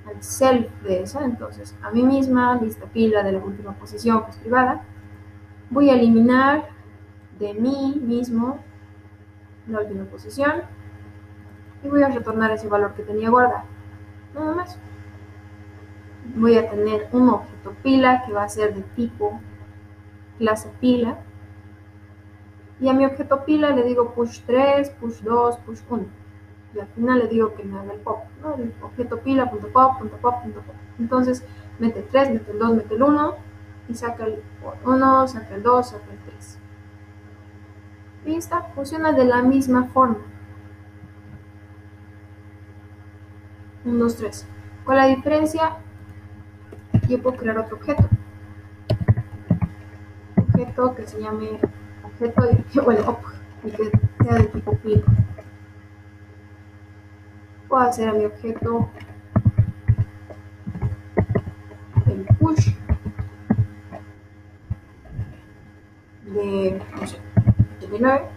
Speaker 1: al self de esa, entonces a mí misma, lista pila de la última posición, que es privada. Voy a eliminar de mí mismo la última posición y voy a retornar ese valor que tenía guardado. Nada más. Voy a tener un objeto pila que va a ser de tipo clase pila. Y a mi objeto pila le digo push 3, push 2, push 1. Y al final le digo que me haga el pop, ¿no? El objeto pila.pop. Entonces mete el 3, mete el 2, mete el 1 y saca el 1, saca el 2, saca el 3. Y esta funciona de la misma forma. 1, 2, 3. Con la diferencia, yo puedo crear otro objeto. Objeto que se llame objeto, y que sea de tipo pila. Puedo hacer a mi objeto el push de, no sé, 89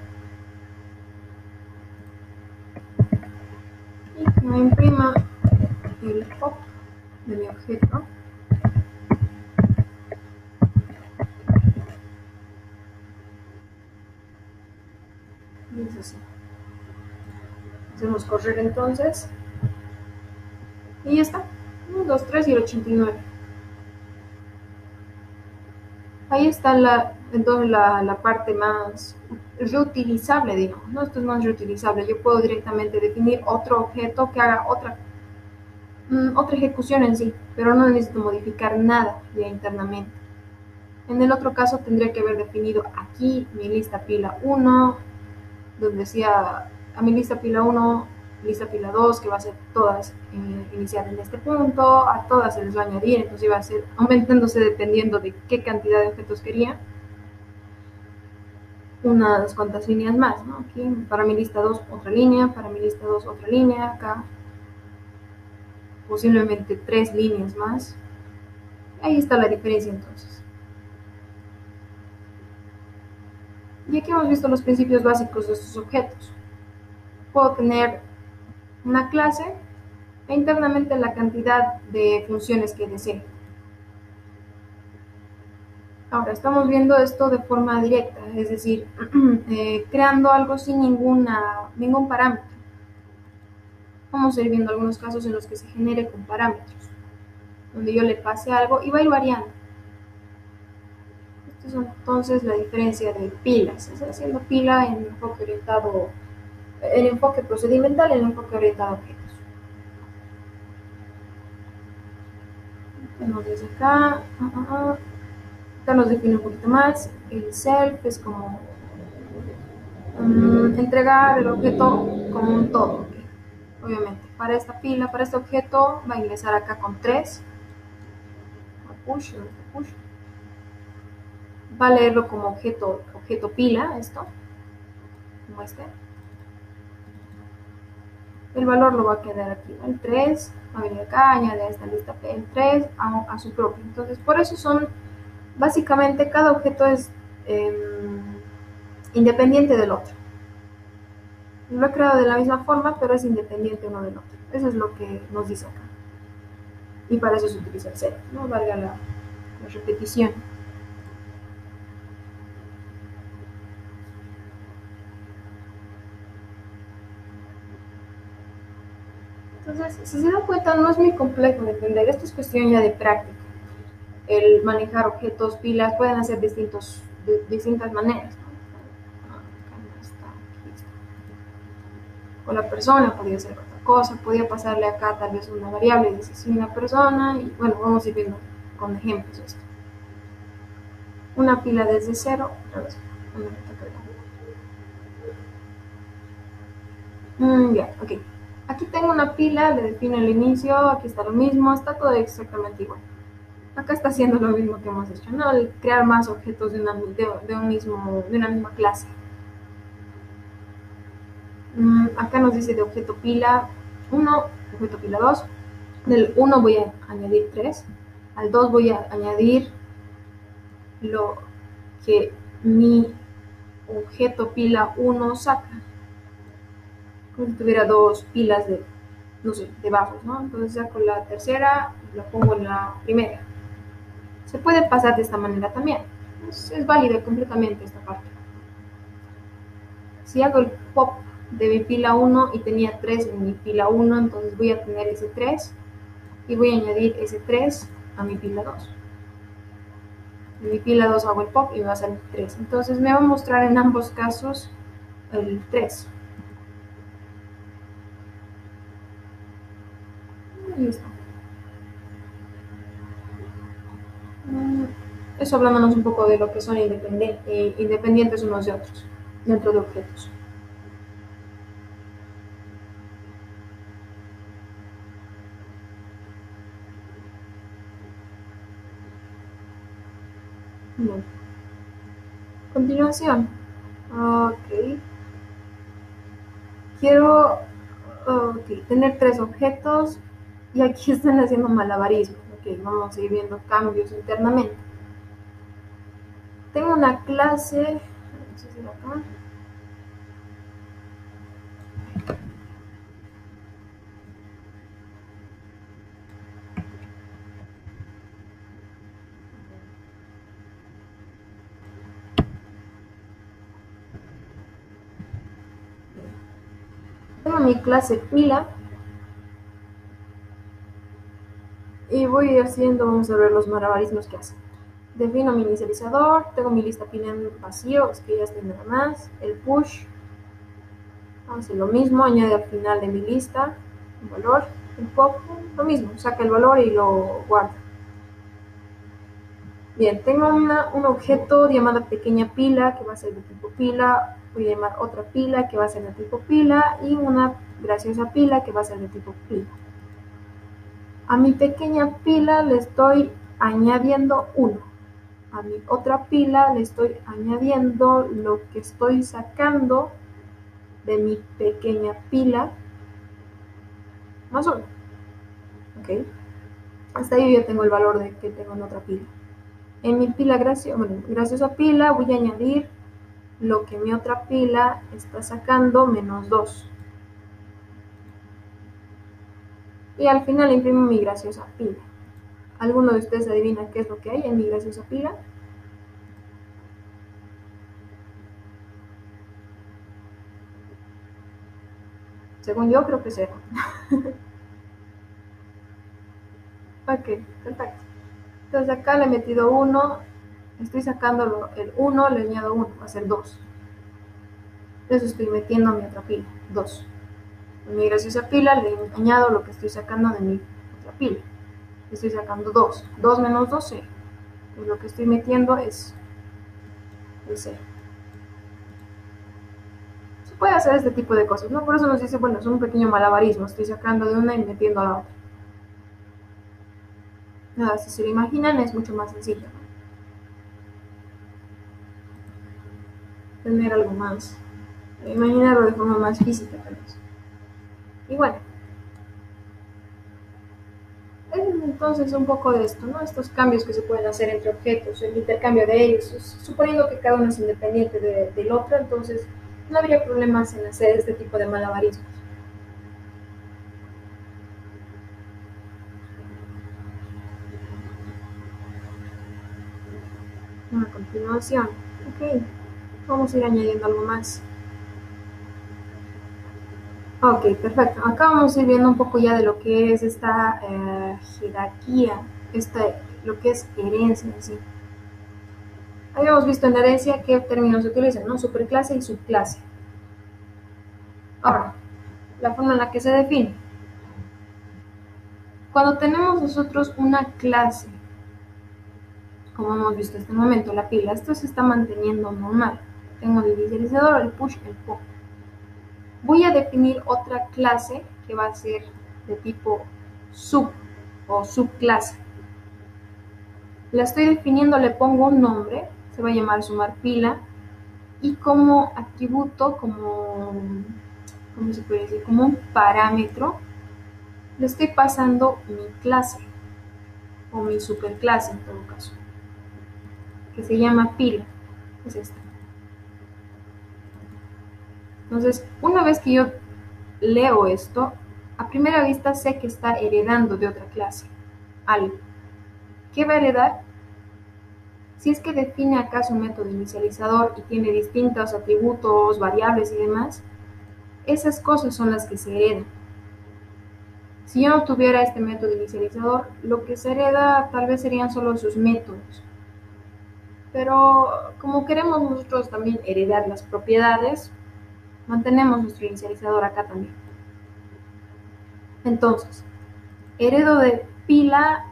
Speaker 1: y que me imprima el pop de mi objeto y es así. Hacemos correr entonces y ya está. 1, 2, 3 y el 89. Ahí está entonces la parte más reutilizable, digamos, ¿no? Esto es más reutilizable. Yo puedo directamente definir otro objeto que haga otra ejecución en sí, pero no necesito modificar nada ya internamente. En el otro caso tendría que haber definido aquí mi lista pila 1, donde decía a mi lista pila 1, lista pila 2, que va a ser todas iniciar en este punto, a todas se les va a añadir, entonces iba a ser aumentándose dependiendo de qué cantidad de objetos quería. Unas cuantas líneas más, ¿no? Aquí para mi lista 2 otra línea, para mi lista 2 otra línea, acá posiblemente 3 líneas más. Ahí está la diferencia entonces. Y aquí hemos visto los principios básicos de estos objetos. Puedo tener una clase e internamente la cantidad de funciones que desee. Ahora estamos viendo esto de forma directa, es decir, creando algo sin ningún parámetro. Vamos a ir viendo algunos casos en los que se genere con parámetros, donde yo le pase algo y va a ir variando. Esta es entonces la diferencia de pilas, es haciendo pila en enfoque orientado, en enfoque procedimental, en enfoque orientado a objetos. Tenemos desde acá, acá nos define un poquito más. El self es como entregar el objeto como un todo. Obviamente, para esta pila, para este objeto, va a ingresar acá con 3. push, ¿dónde está push? Va a leerlo como objeto pila, esto, como este. El valor lo va a quedar aquí, ¿no? El 3, va a venir acá, añade a esta lista el 3 a su propio. Entonces, por eso son, básicamente, cada objeto es independiente del otro. Lo he creado de la misma forma, pero es independiente uno del otro. Eso es lo que nos dice acá. Y para eso se utiliza el set, no valga la repetición. Entonces, si se dan cuenta, no es muy complejo de entender. Esto es cuestión ya de práctica. El manejar objetos, pilas, pueden hacer de distintas maneras. O la persona podía hacer otra cosa, podía pasarle acá tal vez una variable y decir una persona, y bueno, vamos a ir viendo con ejemplos esto. Una pila desde cero, otra vez, ya, ok. Aquí tengo una pila, le defino el inicio, aquí está lo mismo, está todo exactamente igual. Acá está haciendo lo mismo que hemos hecho, ¿no? El crear más objetos de una misma clase. Acá nos dice de objeto pila 1, objeto pila 2. Del 1 voy a añadir 3. Al 2 voy a añadir lo que mi objeto pila 1 saca. Como si tuviera dos pilas de, no sé, de bajos, ¿no? Entonces saco la tercera y la pongo en la primera. Se puede pasar de esta manera también. Es válida completamente esta parte. Si hago el pop de mi pila 1 y tenía 3 en mi pila 1, entonces voy a tener ese 3 y voy a añadir ese 3 a mi pila 2. En mi pila 2 hago el pop y me va a salir 3. Entonces me va a mostrar en ambos casos el 3. Listo. Eso hablándonos un poco de lo que son independientes unos de otros dentro de objetos. Bien. Continuación. Ok. Quiero tener 3 objetos y aquí están haciendo malabarismo. Ok, vamos a ir viendo cambios internamente. Tengo una clase, no sé si acá. Tengo mi clase pila y voy haciendo, vamos a ver los malabarismos que hace. Defino mi inicializador, tengo mi lista pila en vacío, es que ya está nada más. El push, hace lo mismo, añade al final de mi lista un valor. El pop, lo mismo, saca el valor y lo guarda. Bien, tengo un objeto llamado pequeña pila que va a ser de tipo pila, voy a llamar otra pila que va a ser de tipo pila y una graciosa pila que va a ser de tipo pila. A mi pequeña pila le estoy añadiendo 1. A mi otra pila le estoy añadiendo lo que estoy sacando de mi pequeña pila más 1. ¿Ok? Hasta ahí yo ya tengo el valor de que tengo en otra pila. En mi pila graciosa pila voy a añadir lo que mi otra pila está sacando menos 2. Y al final imprimo mi graciosa pila. ¿Alguno de ustedes adivina qué es lo que hay en mi graciosa pila? Según yo, creo que 0. Ok, perfecto. Entonces acá le he metido 1, estoy sacando el 1, le añado 1, va a ser 2. Entonces estoy metiendo a mi otra pila, 2. En mi graciosa pila le añado lo que estoy sacando de mi otra pila. Estoy sacando 2. 2 menos 2, 0. Entonces lo que estoy metiendo es el 0. Se puede hacer este tipo de cosas, ¿no? Por eso nos dice, bueno, es un pequeño malabarismo. Estoy sacando de una y metiendo a la otra. Nada, si se lo imaginan es mucho más sencillo, ¿no? Tener algo más, imaginarlo de forma más física tal vez. Y bueno, es entonces un poco de esto, ¿no? Estos cambios que se pueden hacer entre objetos, el intercambio de ellos, suponiendo que cada uno es independiente del otro, entonces no habría problemas en hacer este tipo de malabarismos. A continuación, ok, vamos a ir añadiendo algo más. Ok, perfecto. Acá vamos a ir viendo un poco ya de lo que es esta jerarquía, lo que es herencia en sí. Habíamos visto en la herencia qué términos se utilizan, ¿no? Superclase y subclase. Ahora, la forma en la que se define. Cuando tenemos nosotros una clase, como hemos visto en este momento, la pila, esto se está manteniendo normal. Tengo el inicializador, el push, el pop. Voy a definir otra clase que va a ser de tipo sub o subclase. La estoy definiendo, le pongo un nombre, se va a llamar sumar pila, y como atributo, ¿cómo se puede decir? Como un parámetro, le estoy pasando mi clase, o mi superclase en todo caso, que se llama pila, es esta. Entonces, una vez que yo leo esto, a primera vista sé que está heredando de otra clase algo. ¿Qué va a heredar? Si es que define acaso un método inicializador y tiene distintos atributos, variables y demás, esas cosas son las que se heredan. Si yo no tuviera este método inicializador, lo que se hereda tal vez serían solo sus métodos. Pero como queremos nosotros también heredar las propiedades, mantenemos nuestro inicializador acá también. Entonces, heredo de pila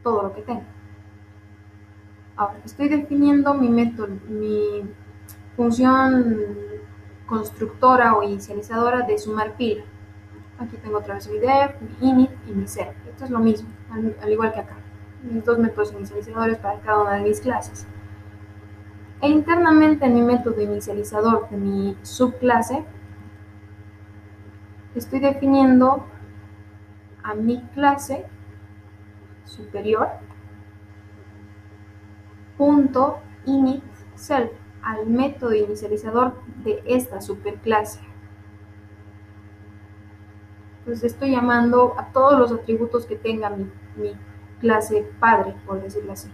Speaker 1: todo lo que tengo. Ahora, estoy definiendo mi método, mi función constructora o inicializadora de sumar pila. Aquí tengo otra vez mi def, mi init y mi set. Esto es lo mismo, al igual que acá. Mis dos métodos inicializadores para cada una de mis clases. E internamente en mi método inicializador de mi subclase, estoy definiendo a mi clase superior punto init self, al método inicializador de esta superclase. Entonces estoy llamando a todos los atributos que tenga mi clase padre, por decirlo así.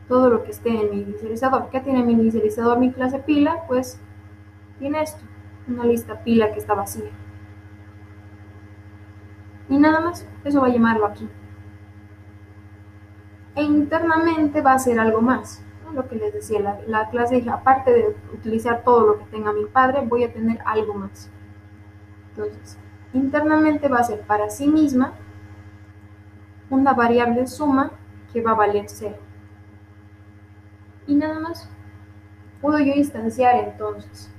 Speaker 1: Todo lo que esté en mi inicializador. ¿Qué tiene mi inicializador? Mi clase pila, pues tiene esto, una lista pila que está vacía. Y nada más, eso va a llamarlo aquí. E internamente va a ser algo más, ¿no? Lo que les decía, la clase, aparte de utilizar todo lo que tenga mi padre, voy a tener algo más. Entonces, internamente va a ser para sí misma una variable suma que va a valer 0. Y nada más, puedo yo instanciar entonces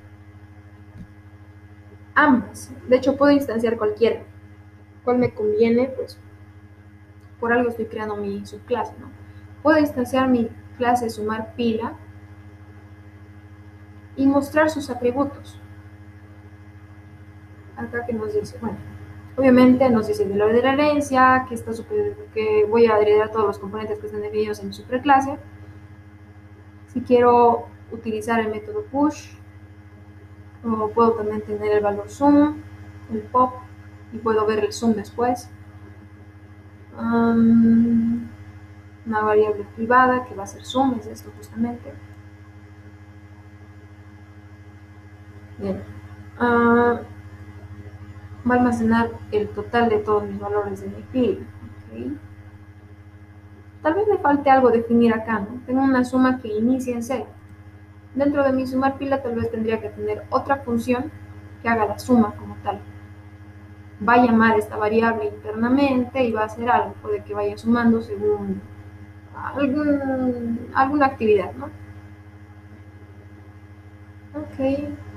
Speaker 1: ambas. De hecho, puedo instanciar cualquiera. ¿Cuál me conviene? Pues por algo estoy creando mi subclase, ¿no? Puedo instanciar mi clase sumar pila y mostrar sus atributos. Acá que nos dice, bueno, obviamente nos dice el valor de la herencia, que voy a heredar todos los componentes que están definidos en mi superclase. Si quiero utilizar el método push, puedo también tener el valor sum, el pop, y puedo ver el sum después. Una variable privada que va a ser sum, es esto justamente. Bien. Va a almacenar el total de todos mis valores de mi pila. ¿Okay? Tal vez me falte algo definir acá, ¿no? Tengo una suma que inicia en 0. Dentro de mi sumar pila tal vez tendría que tener otra función que haga la suma como tal. Va a llamar esta variable internamente y va a hacer algo, puede que vaya sumando según alguna actividad, ¿no? Ok,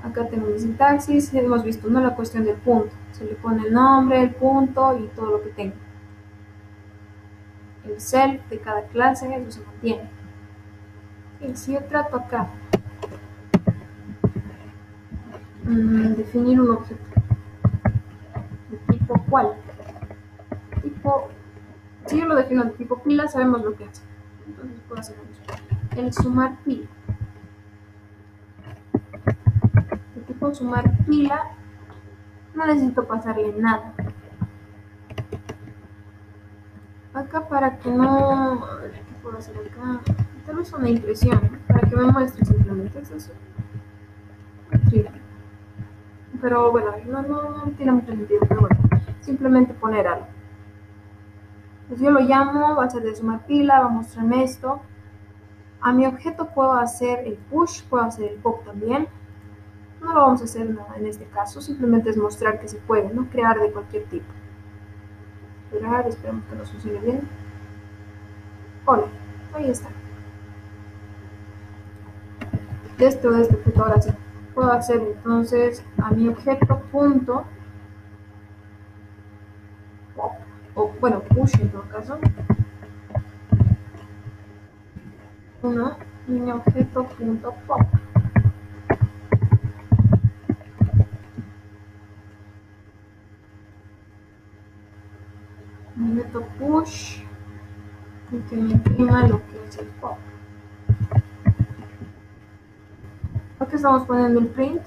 Speaker 1: acá tengo mi sintaxis, hemos visto, ¿no? La cuestión del punto, se le pone el nombre, el punto y todo lo que tenga. el self de cada clase, eso se mantiene. Y si yo trato acá definir un objeto de tipo cual, tipo, si yo lo defino de tipo pila, sabemos lo que hace. Entonces puedo hacer el sumar pila. De tipo sumar pila, no necesito pasarle nada. Acá para que no, a ver, ¿qué puedo hacer acá? Tal vez una impresión, ¿no? Para que me muestre simplemente es eso. Pero bueno, no tiene mucho sentido, pero bueno, simplemente poner algo. Pues yo lo llamo, va a ser de sumar pila, va a mostrarme esto. A mi objeto puedo hacer el push, puedo hacer el pop también. No lo vamos a hacer nada en este caso, simplemente es mostrar que se puede, ¿no? Crear de cualquier tipo. Esperar, esperemos que nos funcione bien. Hola, ahí está. De este punto ahora sí. Puedo hacer entonces a mi objeto punto pop, o bueno, push en todo caso. Uno, y mi objeto punto pop. Mi meto push y que me imprima lo que es el pop. Aquí estamos poniendo el print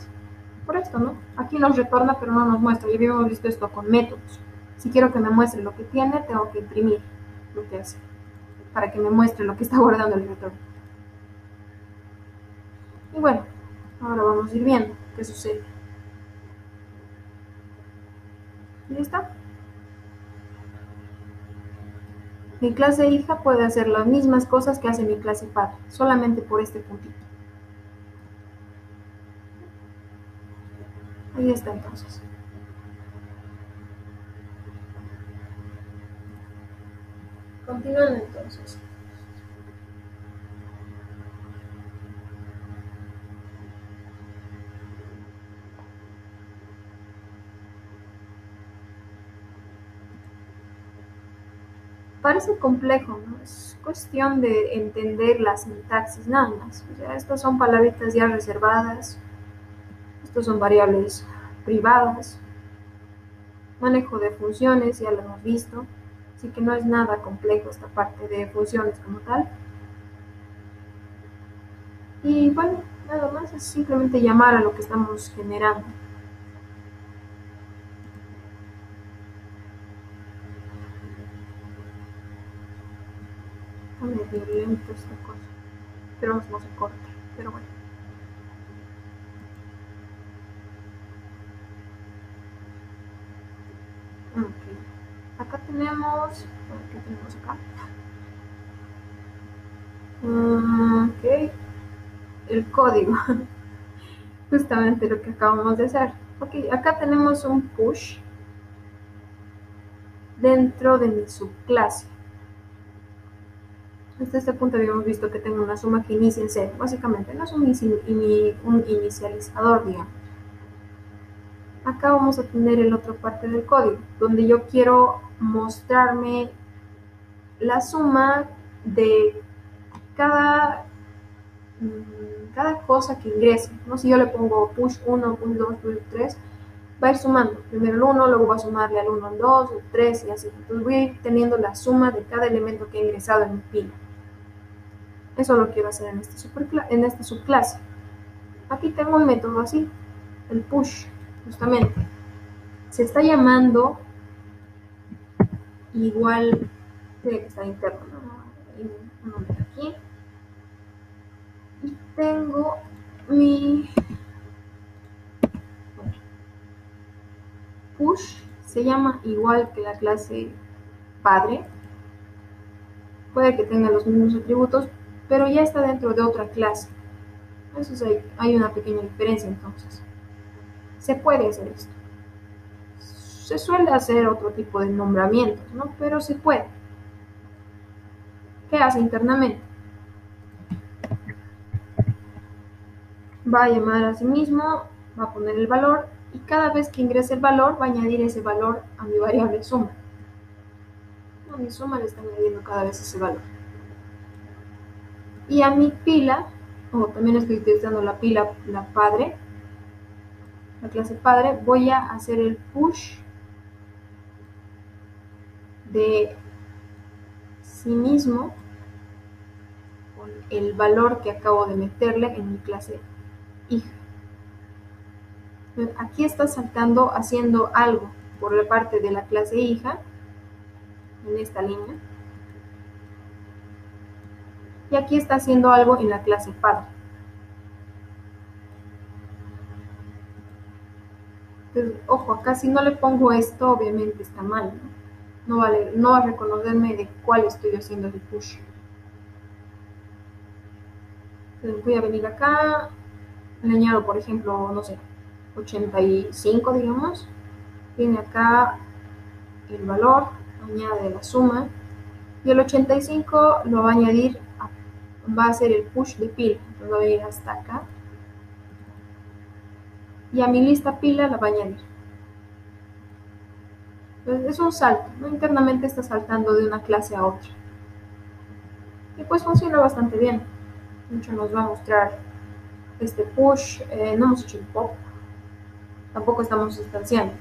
Speaker 1: por esto, ¿no? Aquí nos retorna, pero no nos muestra. Ya habíamos visto esto con métodos. Si quiero que me muestre lo que tiene, tengo que imprimir lo que hace para que me muestre lo que está guardando el retorno. Y bueno, ahora vamos a ir viendo qué sucede. ¿Y está? Mi clase hija puede hacer las mismas cosas que hace mi clase padre, solamente por este puntito. Ahí está entonces. Continuando entonces. Parece complejo, ¿no? Es cuestión de entender la sintaxis nada más. O sea, estas son palabritas ya reservadas, estos son variables privadas, manejo de funciones, ya lo hemos visto, así que no es nada complejo esta parte de funciones como tal. Y bueno, nada más es simplemente llamar a lo que estamos generando. Está medio lento esta cosa, pero no se corta, pero bueno. Okay. Acá tenemos, ¿qué tenemos acá? Ok, el código, justamente lo que acabamos de hacer. Ok, acá tenemos un push dentro de mi subclase. Hasta este punto habíamos visto que tengo una suma que inicia en cero. Básicamente no es un inicializador, digamos. Acá vamos a tener el otra parte del código, donde yo quiero mostrarme la suma de cada cosa que ingrese, ¿no? Si yo le pongo push 1, push 2, push 3, va a ir sumando. Primero el 1, luego va a sumarle al 1 al 2, al 3 y así. Entonces voy a ir teniendo la suma de cada elemento que he ingresado en mi pila. Eso lo quiero hacer en esta subclase. Aquí tengo un método así, el push, justamente. Se está llamando igual, tiene que estar interno, ¿no? Un nombre aquí. Y tengo mi push, se llama igual que la clase padre. Puede que tenga los mismos atributos, pero ya está dentro de otra clase. Entonces hay una pequeña diferencia entonces. Se puede hacer esto. Se suele hacer otro tipo de nombramientos, ¿no? Pero se puede. ¿Qué hace internamente? Va a llamar a sí mismo, va a poner el valor y cada vez que ingrese el valor va a añadir ese valor a mi variable suma. A mi suma le está añadiendo cada vez ese valor. Y a mi pila, como también estoy utilizando la pila, la padre, la clase padre, voy a hacer el push de sí mismo con el valor que acabo de meterle en mi clase hija. Aquí está saltando, haciendo algo por la parte de la clase hija, en esta línea, y aquí está haciendo algo en la clase padre. Entonces, ojo, acá si no le pongo esto, obviamente está mal, ¿no? No va a reconocerme de cuál estoy haciendo el push. Entonces voy a venir acá, le añado, por ejemplo, no sé, 85, digamos, viene acá el valor, añade la suma, y el 85 lo va a añadir, va a hacer el push de pila, entonces va a ir hasta acá, y a mi lista pila la va a añadir. Entonces es un salto, ¿no? Internamente está saltando de una clase a otra. Y pues funciona bastante bien. De hecho nos va a mostrar este push, no hemos hecho el pop, tampoco estamos instanciando.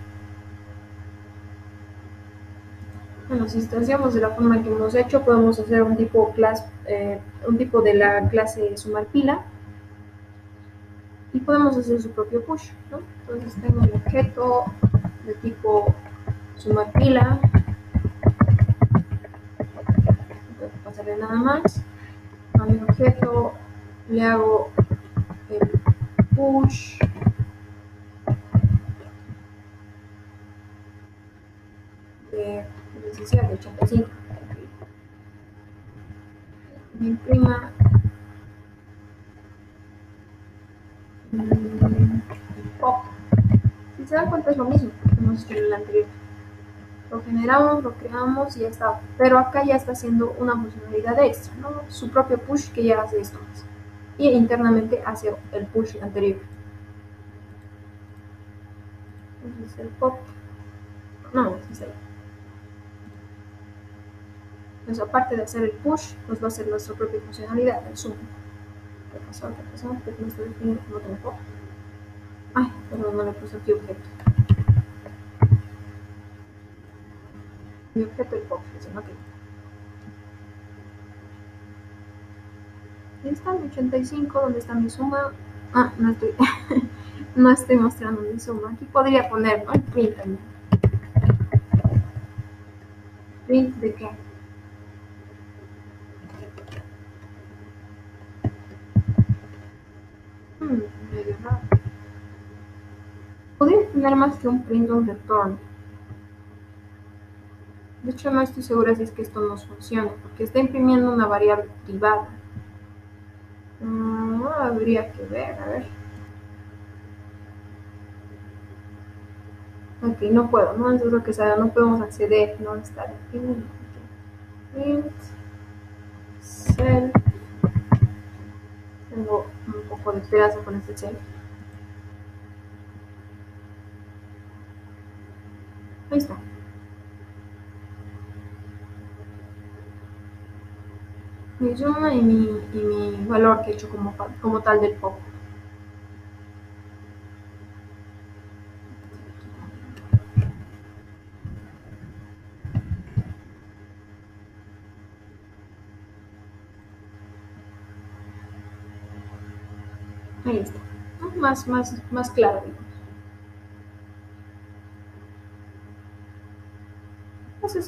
Speaker 1: Bueno, si instanciamos de la forma que hemos hecho, podemos hacer un tipo de la clase sumar pila y podemos hacer su propio push, ¿no? Entonces tengo el objeto de tipo sumar pila, no tengo que pasarle nada más. A mi objeto le hago el push de 85. Me imprima pop. Si se dan cuenta es lo mismo que hemos hecho en el anterior. Lo generamos, lo creamos y ya está. Pero acá ya está haciendo una funcionalidad extra, ¿no? Su propio push que ya hace esto más. Y internamente hace el push anterior. Entonces el pop. No, es ahí. Entonces aparte de hacer el push, nos va a hacer nuestra propia funcionalidad, el zoom. ¿Qué pasó? ¿Qué pasó? ¿Por qué no estoy definiendo como otro pop? Ay, perdón, no le puse aquí objeto. Mi objeto el pop, ok. Ahí está mi 85, ¿dónde está mi suma? Ah, no estoy, no estoy mostrando mi suma. Aquí podría poner, ¿no? El print también. ¿Print de qué? Medio raro. Podría tener más que un print o un return. De hecho, no estoy segura si es que esto nos funciona, porque está imprimiendo una variable privada. Habría que ver, a ver. Ok, no puedo, ¿no? Eso es lo que sabe, no podemos acceder, no está aquí. Print, cell. Tengo un poco de esperanza con este cell. Ahí está. Mi suma y mi valor que he hecho como tal del pop. Ahí está, ¿no? Más claro, digamos.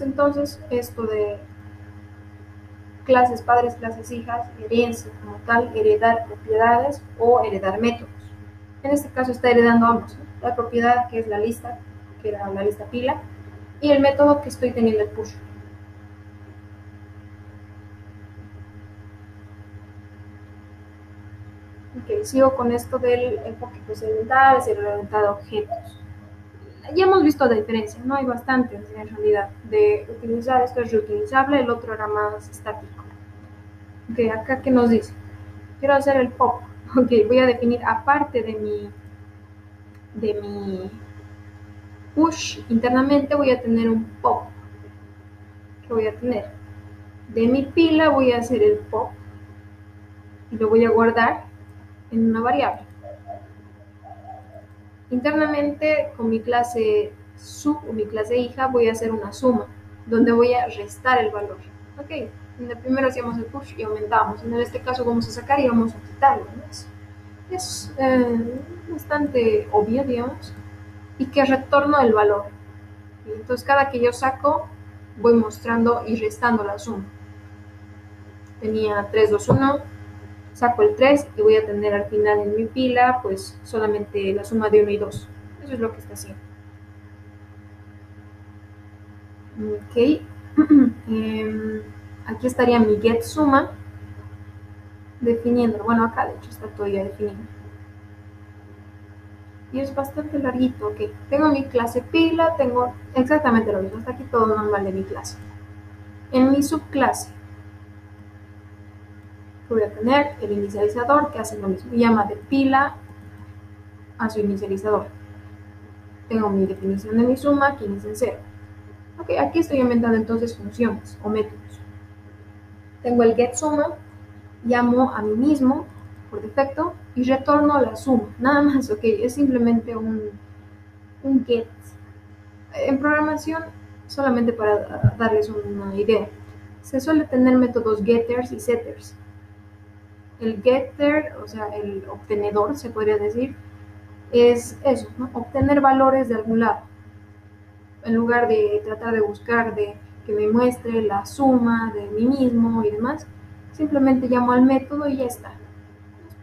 Speaker 1: Entonces esto de clases padres, clases hijas, herencia como tal, heredar propiedades o heredar métodos. En este caso está heredando ambos, ¿no? La propiedad que es la lista, que era la lista pila, y el método que estoy teniendo el push. Ok, sigo con esto del enfoque procedimental, es el orientado a objetos. Ya hemos visto la diferencia, no hay bastantes en realidad de utilizar, esto es reutilizable, el otro era más estático. Ok, acá ¿qué nos dice? Quiero hacer el pop. Ok, voy a definir aparte de mi push internamente, voy a tener un pop que voy a tener? De mi pila voy a hacer el pop y lo voy a guardar en una variable. Internamente con mi clase sub o mi clase hija voy a hacer una suma donde voy a restar el valor. Ok, en el primero hacíamos el push y aumentábamos. En este caso vamos a sacar y vamos a quitarlo, ¿no? Es bastante obvio, digamos, y que retorno el valor. Entonces cada que yo saco voy mostrando y restando la suma. Tenía 3, 2, 1, saco el 3 y voy a tener al final en mi pila pues solamente la suma de 1 y 2. Eso es lo que está haciendo. Ok. Aquí estaría mi get suma definiendo. Bueno, acá de hecho está todo ya definido. Y es bastante larguito. Ok, tengo mi clase pila, tengo exactamente lo mismo. Hasta aquí todo normal de mi clase. En mi subclase voy a tener el inicializador que hace lo mismo. Llama de pila a su inicializador. Tengo mi definición de mi suma que inicia en 0. Ok, aquí estoy inventando entonces funciones o métodos. Tengo el get suma, llamo a mí mismo por defecto y retorno la suma. Nada más, ok, es simplemente un get. En programación, solamente para darles una idea, se suele tener métodos getters y setters. El getter, o sea, el obtenedor, se podría decir, es eso, ¿no? Obtener valores de algún lado. En lugar de tratar de buscar de que me muestre la suma de mí mismo y demás, simplemente llamo al método y ya está.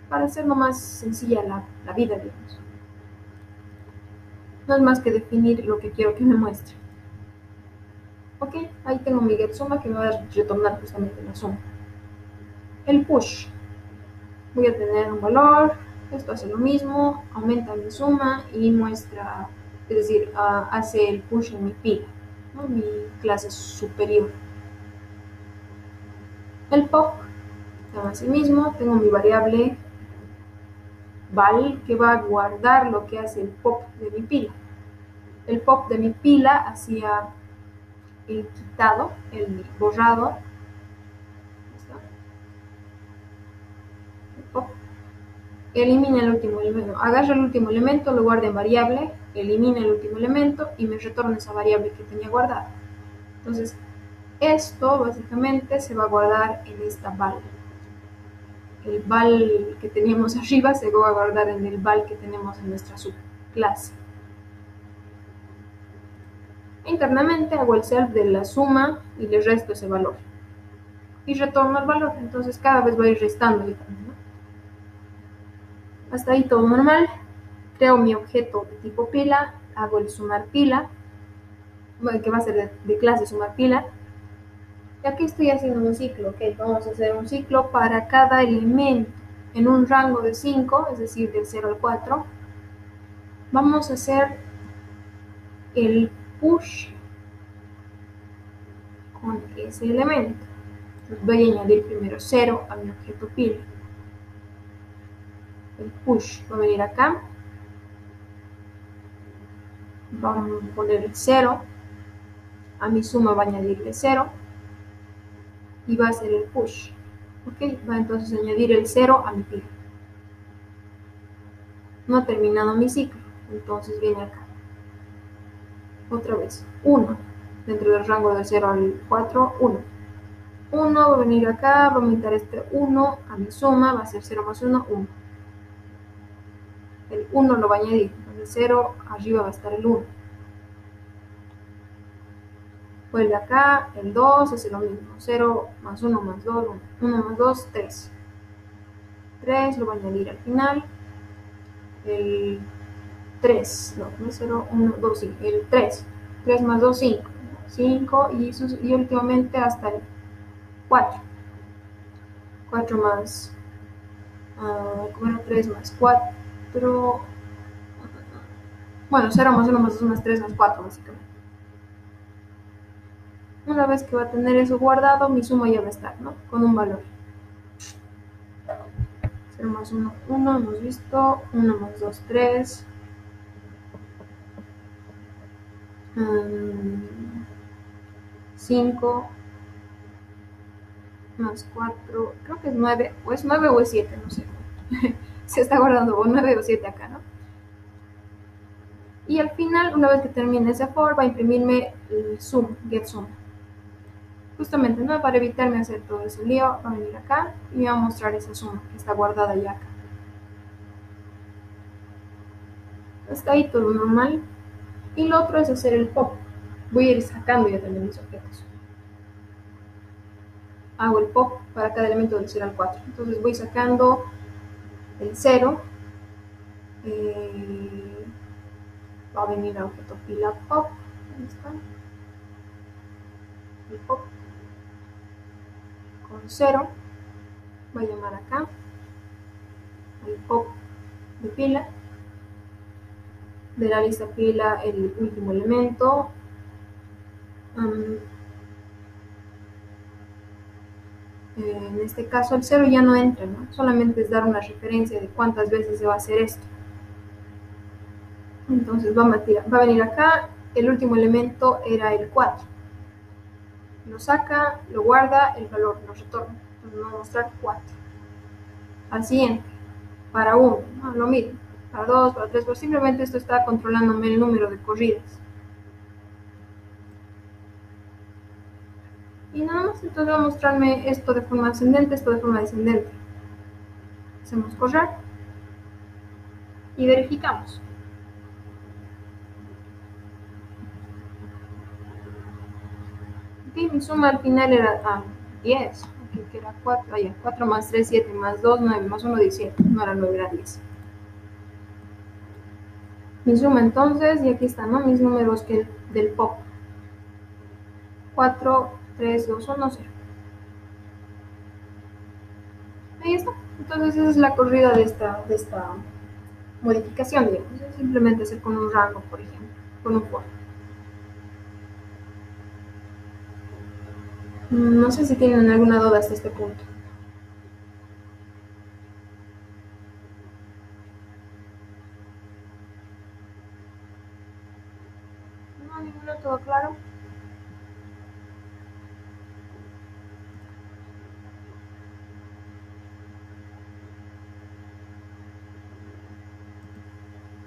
Speaker 1: Para hacerlo más sencilla la vida, digamos. No es más que definir lo que quiero que me muestre. Ok, ahí tengo mi getSuma que me va a retornar justamente la suma. El push. Voy a tener un valor, esto hace lo mismo, aumenta mi suma y muestra, es decir, hace el push en mi pila, ¿no? Mi clase superior. El pop, así mismo, tengo mi variable val que va a guardar lo que hace el pop de mi pila. El pop de mi pila hacía el quitado, el borrado. El pop elimina el último elemento, agarra el último elemento, lo guarda en variable, elimina el último elemento y me retorna esa variable que tenía guardada. Entonces, esto básicamente se va a guardar en esta val. El val que teníamos arriba se va a guardar en el val que tenemos en nuestra subclase. Internamente hago el self de la suma y le resto ese valor. Y retorno el valor, entonces cada vez voy restando, ¿no? Hasta ahí todo normal. Creo mi objeto de tipo pila, hago el sumar pila, que va a ser de clase sumar pila. Y aquí estoy haciendo un ciclo, ok, vamos a hacer un ciclo para cada elemento en un rango de 5, es decir, del 0 al 4. Vamos a hacer el push con ese elemento. Entonces voy a añadir primero 0 a mi objeto pila. El push va a venir acá. Vamos a poner el 0. A mi suma va a añadirle 0. Y va a ser el push. Ok, va entonces a añadir el 0 a mi pila. No ha terminado mi ciclo, entonces viene acá. Otra vez, 1. Dentro del rango del 0 al 4, 1. 1 va a venir acá, va a aumentar este 1 a mi suma, va a ser 0 más 1, 1. El 1 lo va a añadir, el 0 arriba va a estar el 1. Vuelve acá, el 2 hace lo mismo, 0 más 1 más 2, 1. 1 más 2, 3. 3 lo va a añadir al final. El 3, no es 0, 1, 2, sí, el 3. 3 más 2, 5. 5 y últimamente hasta el 4. 4 más, bueno, 3 más 4. Bueno, 0 más 1 más 2 más 3 más 4, básicamente. Una vez que va a tener eso guardado, mi suma ya va a estar, ¿no? Con un valor. 0 más 1, 1, hemos visto. 1 más 2, 3. 5. más 4, creo que es 9, o es 9 o es 7, no sé. Se está guardando o 9 o 7 acá, ¿no? Y al final, una vez que termine ese for, va a imprimirme el sum, get sum. Justamente, ¿no? Para evitarme hacer todo ese lío, va a venir acá y me va a mostrar esa suma que está guardada ya acá. Hasta ahí todo normal. Y lo otro es hacer el pop. Voy a ir sacando ya también mis objetos. Hago el pop para cada elemento del 0 al 4. Entonces voy sacando el 0. Va a venir el objeto pila pop. Ahí está. El pop con 0. Voy a llamar acá el pop de pila. De la lista pila el último elemento. En este caso el 0 ya no entra, ¿no? Solamente es dar una referencia de cuántas veces se va a hacer esto. Entonces va a venir acá, el último elemento era el 4. Lo saca, lo guarda, el valor lo retorna. Entonces me va a mostrar 4. Al siguiente, para 1, ¿no? Lo mismo. Para 2, para 3, pues simplemente esto está controlándome el número de corridas. Y nada más, entonces va a mostrarme esto de forma ascendente, esto de forma descendente. Hacemos correr y verificamos. Ok, mi suma al final era 10, aquí que era 4, ya, 4 más 3, 7, más 2, 9, más 1, 17, no era 9, era 10. Mi suma entonces, y aquí están, ¿no? Mis números del pop. 4, 3, 2, 1, 0. Ahí está. Entonces esa es la corrida de esta modificación, digamos. Es simplemente hacer con un rango, por ejemplo, con un for. No sé si tienen alguna duda hasta este punto. No, ninguno, todo claro.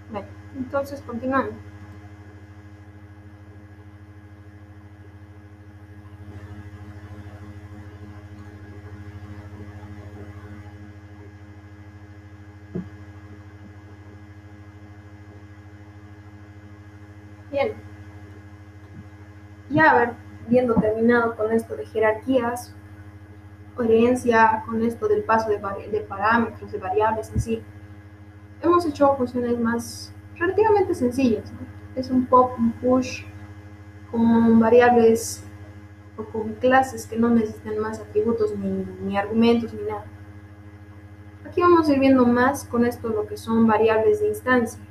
Speaker 1: Bien, entonces continuamos. Bien, ya habiendo terminado con esto de jerarquías, coherencia, con esto del paso de parámetros, de variables en sí, hemos hecho funciones más relativamente sencillas, ¿no? Es un pop, un push, con variables o con clases que no necesitan más atributos ni argumentos ni nada. Aquí vamos a ir viendo más con esto lo que son variables de instancia.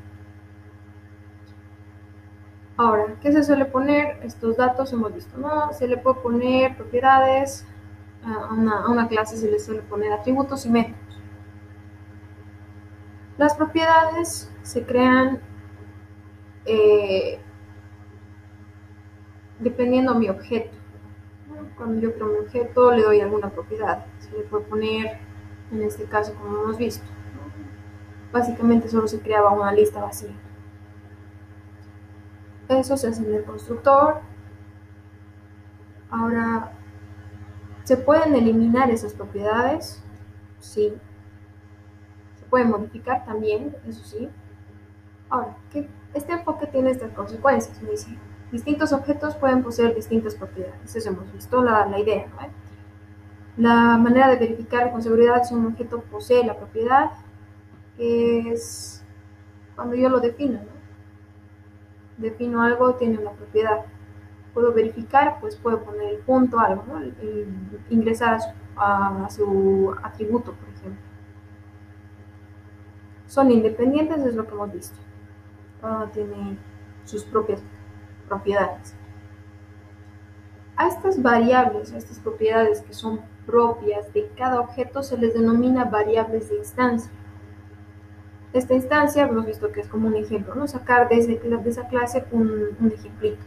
Speaker 1: Ahora, ¿qué se suele poner? Estos datos hemos visto, ¿no? Se le puede poner propiedades, a una clase se le suele poner atributos y métodos. Las propiedades se crean dependiendo de mi objeto. Cuando yo creo mi objeto le doy alguna propiedad. Se le puede poner, en este caso, como hemos visto, básicamente solo se creaba una lista vacía. Eso se hace en el constructor. Ahora, ¿se pueden eliminar esas propiedades? Sí. Se pueden modificar también, eso sí. Ahora, este enfoque tiene estas consecuencias. Me dice, distintos objetos pueden poseer distintas propiedades. Eso hemos visto la idea, ¿no? La manera de verificar con seguridad si un objeto posee la propiedad es cuando yo lo defino, ¿no? Defino algo, tiene una propiedad. Puedo verificar, pues puedo poner el punto, algo, ¿no? Ingresar a su atributo, por ejemplo. Son independientes, es lo que hemos visto. Cada uno tiene sus propias propiedades. A estas variables, a estas propiedades que son propias de cada objeto, se les denomina variables de instancia. Esta instancia hemos visto que es como un ejemplo, ¿no? Sacar de esa clase un ejemplito.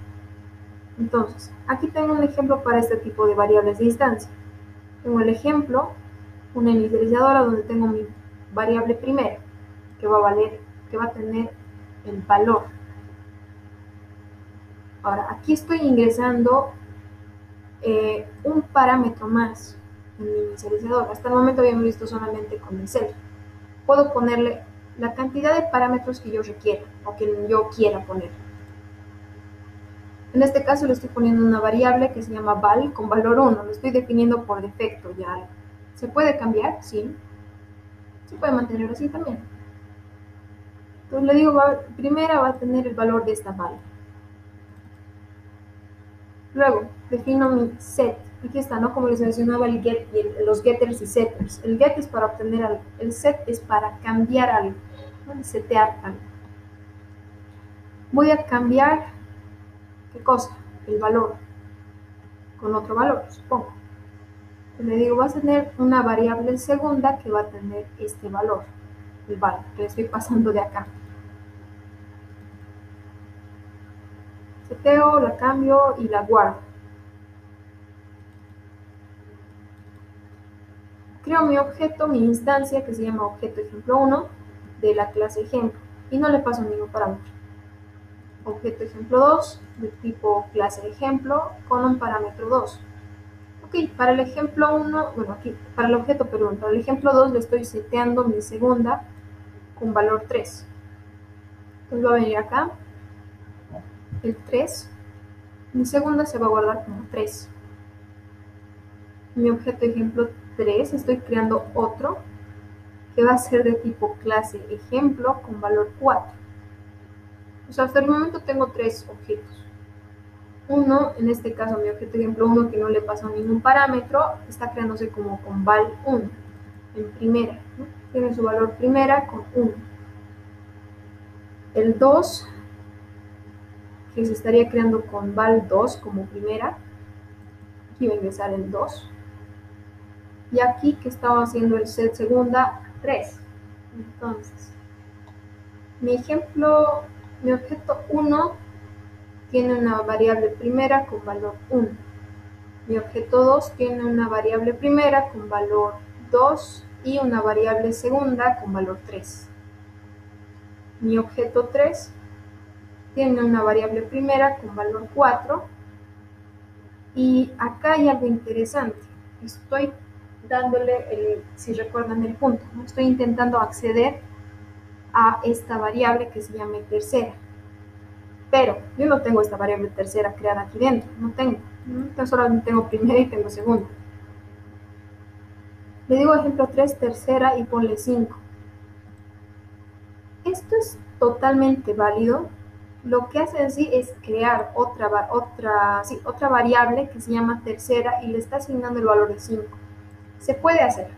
Speaker 1: Entonces, aquí tengo un ejemplo para este tipo de variables de instancia. Tengo el ejemplo, una inicializadora donde tengo mi variable primera, que va a tener el valor. Ahora, aquí estoy ingresando un parámetro más en mi inicializador. Hasta el momento habíamos visto solamente con el self. Puedo ponerle la cantidad de parámetros que yo requiera o que yo quiera poner. En este caso le estoy poniendo una variable que se llama val con valor 1. Lo estoy definiendo por defecto ya. ¿Se puede cambiar? Sí. Se puede mantener así también. Entonces le digo, primera va a tener el valor de esta val. Luego, defino mi set. Aquí está, ¿no? Como les mencionaba, el get y los getters y setters. El get es para obtener algo. El set es para cambiar algo, ¿no? Setear algo. Voy a cambiar, ¿qué cosa? El valor. Con otro valor, supongo. Le digo, vas a tener una variable segunda que va a tener este valor. El val, que le estoy pasando de acá. Seteo, la cambio y la guardo. Creo mi objeto, mi instancia, que se llama objeto ejemplo 1, de la clase ejemplo, y no le paso ningún parámetro. Objeto ejemplo 2, de tipo clase ejemplo, con un parámetro 2. Ok, para el ejemplo 1, bueno, aquí, para el objeto, perdón, para el ejemplo 2 le estoy seteando mi segunda con valor 3. Entonces va a venir acá, el 3, mi segunda se va a guardar como 3. Mi objeto ejemplo 3, estoy creando otro que va a ser de tipo clase ejemplo con valor 4. O sea, hasta el momento tengo 3 objetos. Uno, en este caso mi objeto ejemplo 1 que no le pasó ningún parámetro, está creándose como con val 1 en primera, ¿no? Tiene su valor primera con 1. El 2, que se estaría creando con val 2 como primera, aquí va a ingresar el 2. Y aquí que estaba haciendo el set segunda, 3. Entonces, mi objeto 1 tiene una variable primera con valor 1. Mi objeto 2 tiene una variable primera con valor 2 y una variable segunda con valor 3. Mi objeto 3 tiene una variable primera con valor 4. Y acá hay algo interesante. Estoy dándole, si recuerdan el punto, ¿no? Estoy intentando acceder a esta variable que se llama tercera. Pero yo no tengo esta variable tercera creada aquí dentro, no tengo. Entonces solamente tengo primera y tengo segunda. Le digo ejemplo 3, tercera y ponle 5. Esto es totalmente válido. Lo que hace en sí es crear otra variable que se llama tercera y le está asignando el valor de 5. Se puede hacer.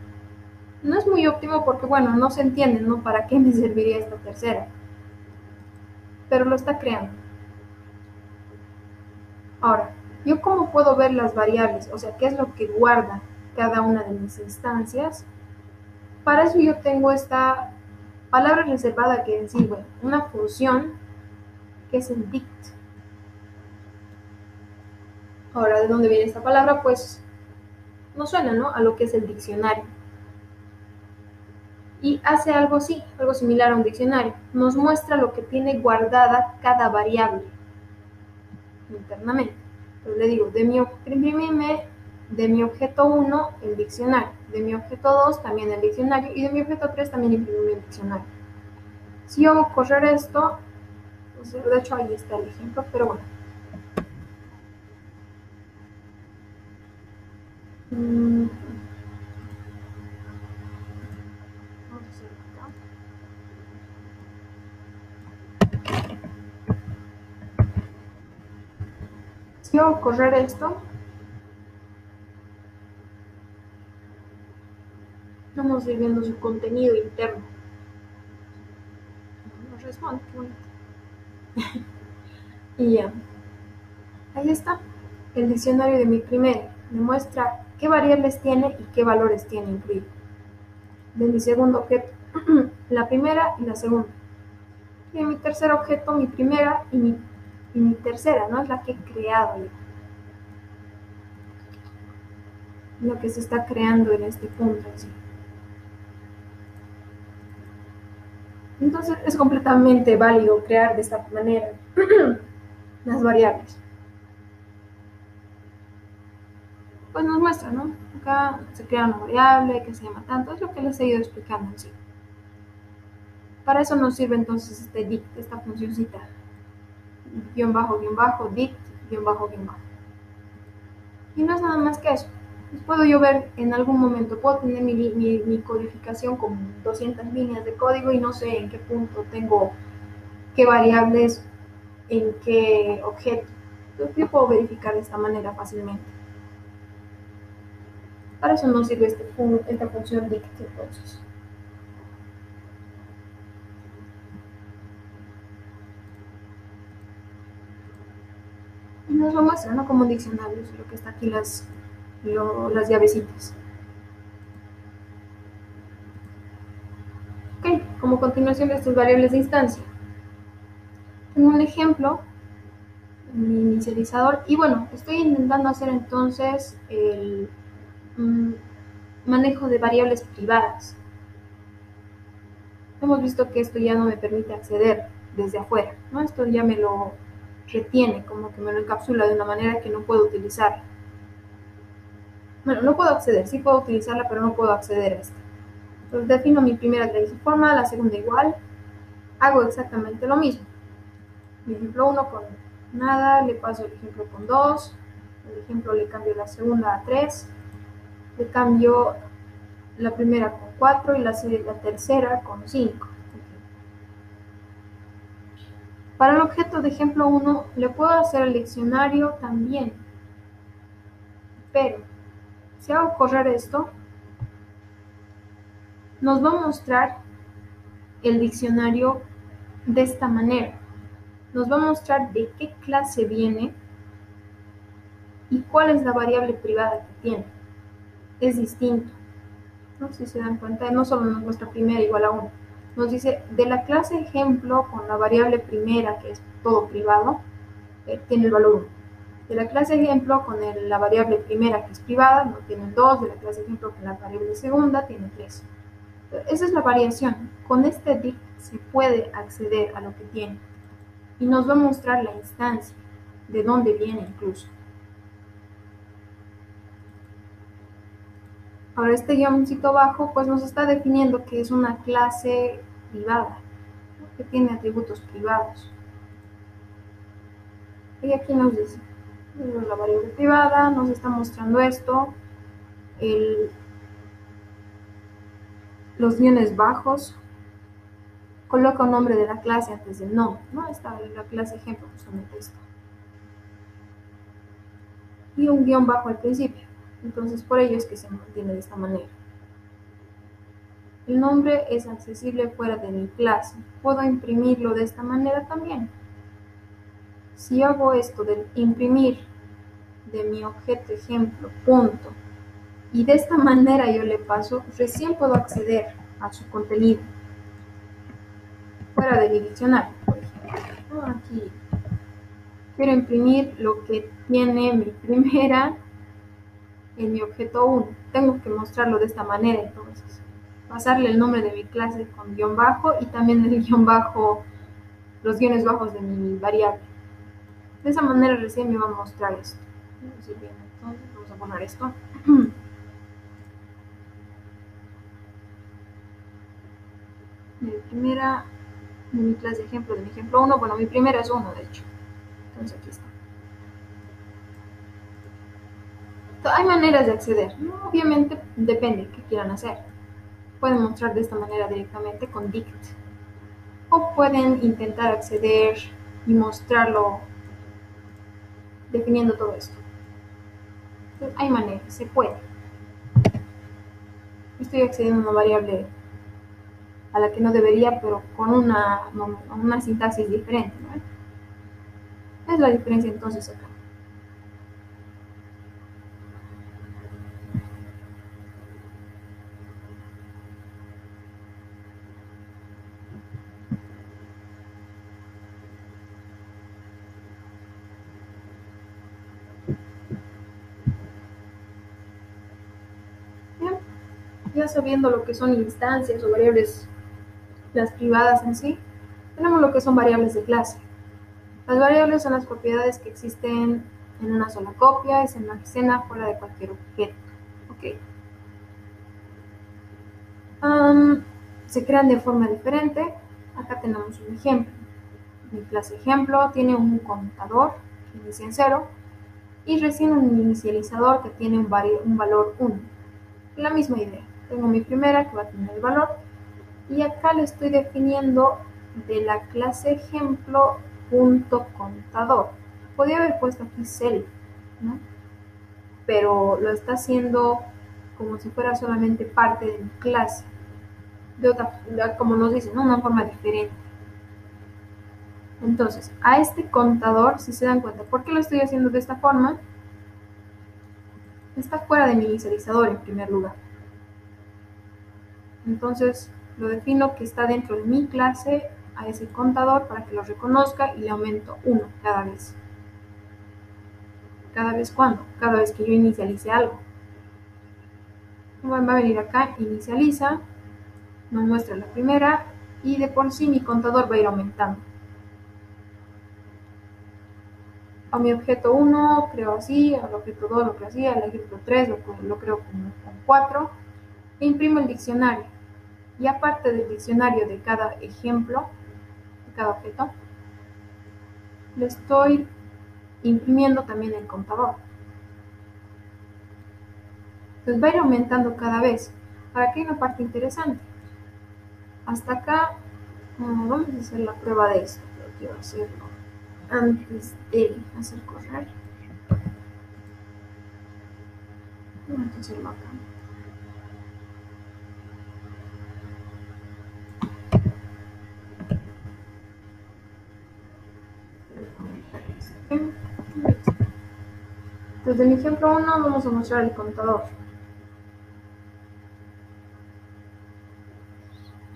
Speaker 1: No es muy óptimo porque, bueno, no se entiende, ¿no? ¿Para qué me serviría esta tercera? Pero lo está creando. Ahora, ¿yo cómo puedo ver las variables? O sea, ¿qué es lo que guarda cada una de mis instancias? Para eso yo tengo esta palabra reservada que es, bueno, una función que es el dict. Ahora, ¿de dónde viene esta palabra? Pues nos suena, ¿no? A lo que es el diccionario. Y hace algo así, algo similar a un diccionario. Nos muestra lo que tiene guardada cada variable internamente. Entonces le digo, de mi objeto 1 el diccionario, de mi objeto 2 también el diccionario y de mi objeto 3 también imprimime el diccionario. Si yo hago correr esto, pues de hecho ahí está el ejemplo, pero bueno. Vamos a hacer acá. Si yo hago correr esto, vamos a ir viendo su contenido interno. Nos responde, qué bonito. Y ya, ahí está, el diccionario de mi primera. Me muestra qué variables tiene y qué valores tiene incluido. De mi segundo objeto, la primera y la segunda. Y de mi tercer objeto, mi primera y mi tercera, ¿no? Es la que he creado yo. lo que se está creando en este punto en sí. Entonces es completamente válido crear de esta manera las variables. Pues nos muestra, ¿no? Acá se crea una variable que se llama tanto, es lo que les he ido explicando en sí. Para eso nos sirve entonces este dict, esta funcióncita, guión bajo, dict, guión bajo. Y no es nada más que eso. Pues puedo yo ver en algún momento, puedo tener mi codificación con 200 líneas de código y no sé en qué punto tengo qué variables, en qué objeto. Entonces yo puedo verificar de esta manera fácilmente. Para eso nos sirve esta función dict entonces. Y nos lo muestra, ¿no? Como un diccionario, es lo que está aquí las llavecitas. Ok, como continuación de estas variables de instancia. Tengo un ejemplo en mi inicializador y bueno, estoy intentando hacer entonces el manejo de variables privadas. Hemos visto que esto ya no me permite acceder desde afuera, ¿no? Esto ya me lo retiene, como que me lo encapsula de una manera que no puedo utilizar. Bueno, no puedo acceder, sí puedo utilizarla, pero no puedo acceder a esta. Entonces defino mi primera de esa forma, la segunda igual, hago exactamente lo mismo. Mi ejemplo 1 con nada, le paso el ejemplo con 2, el ejemplo le cambio la segunda a 3, le cambio la primera con 4 y la tercera con 5. Para el objeto de ejemplo 1 le puedo hacer el diccionario también, pero si hago correr esto, nos va a mostrar el diccionario de esta manera. Nos va a mostrar de qué clase viene y cuál es la variable privada que tiene. Es distinto, ¿no? Si se dan cuenta, no solo nos muestra primera igual a 1, nos dice de la clase ejemplo con la variable primera, que es todo privado, tiene el valor 1. De la clase ejemplo con la variable primera, que es privada, no tiene 2. De la clase ejemplo con la variable segunda, tiene 3. Esa es la variación. Con este dict se puede acceder a lo que tiene y nos va a mostrar la instancia, de dónde viene incluso. Ahora este guioncito bajo pues nos está definiendo que es una clase privada, ¿no? Que tiene atributos privados. Y aquí nos dice, la variable privada nos está mostrando esto, los guiones bajos, coloca un nombre de la clase antes del nombre, ¿no? Está la clase ejemplo justamente esto. Y un guión bajo al principio. Entonces por ello es que se mantiene de esta manera. El nombre es accesible fuera de mi clase. Puedo imprimirlo de esta manera también. Si hago esto de imprimir de mi objeto ejemplo punto y de esta manera yo le paso, recién puedo acceder a su contenido fuera de mi diccionario, por ejemplo. Aquí quiero imprimir lo que tiene mi primera en mi objeto 1. Tengo que mostrarlo de esta manera entonces. Pasarle el nombre de mi clase con guión bajo y también el guión bajo, los guiones bajos de mi variable. De esa manera recién me va a mostrar esto. Entonces vamos a poner esto. Mi primera de mi clase ejemplo, de mi ejemplo 1, bueno, mi primera es 1 de hecho. Entonces aquí está. Hay maneras de acceder, ¿no? Obviamente depende de qué quieran hacer. Pueden mostrar de esta manera directamente con dict o pueden intentar acceder y mostrarlo definiendo todo esto. Entonces, hay maneras, se puede. Estoy accediendo a una variable a la que no debería, pero con una sintaxis diferente, ¿no? Es la diferencia entonces acá. ya sabiendo lo que son instancias o variables, las privadas en sí, tenemos lo que son variables de clase. Las variables son las propiedades que existen en una sola copia y se almacenan fuera de cualquier objeto. Okay. Se crean de forma diferente. Acá tenemos un ejemplo. Mi clase ejemplo tiene un contador que inicia en 0 y recién un inicializador que tiene un valor 1. La misma idea. Tengo mi primera que va a tener el valor y acá le estoy definiendo de la clase ejemplo punto contador. Podría haber puesto aquí self, ¿no? Pero lo está haciendo como si fuera solamente parte de mi clase. De otra, como nos dicen, ¿no? Una forma diferente. Entonces, a este contador, si se dan cuenta, ¿por qué lo estoy haciendo de esta forma? Está fuera de mi inicializador en primer lugar. Entonces, lo defino que está dentro de mi clase a ese contador para que lo reconozca y le aumento 1 cada vez. ¿Cada vez cuándo? Cada vez que yo inicialice algo. Va a venir acá, inicializa, nos muestra la primera y de por sí mi contador va a ir aumentando. A mi objeto 1 creo así, al objeto 2 lo creo así, al objeto 3 lo creo con 4 e imprimo el diccionario. Y aparte del diccionario de cada ejemplo, de cada objeto, le estoy imprimiendo también el contador. Entonces va a ir aumentando cada vez. Ahora aquí hay una parte interesante. Hasta acá, vamos a hacer la prueba de esto, pero quiero hacerlo antes de hacer correr. Vamos a hacerlo acá. Entonces, en el ejemplo 1 vamos a mostrar el contador.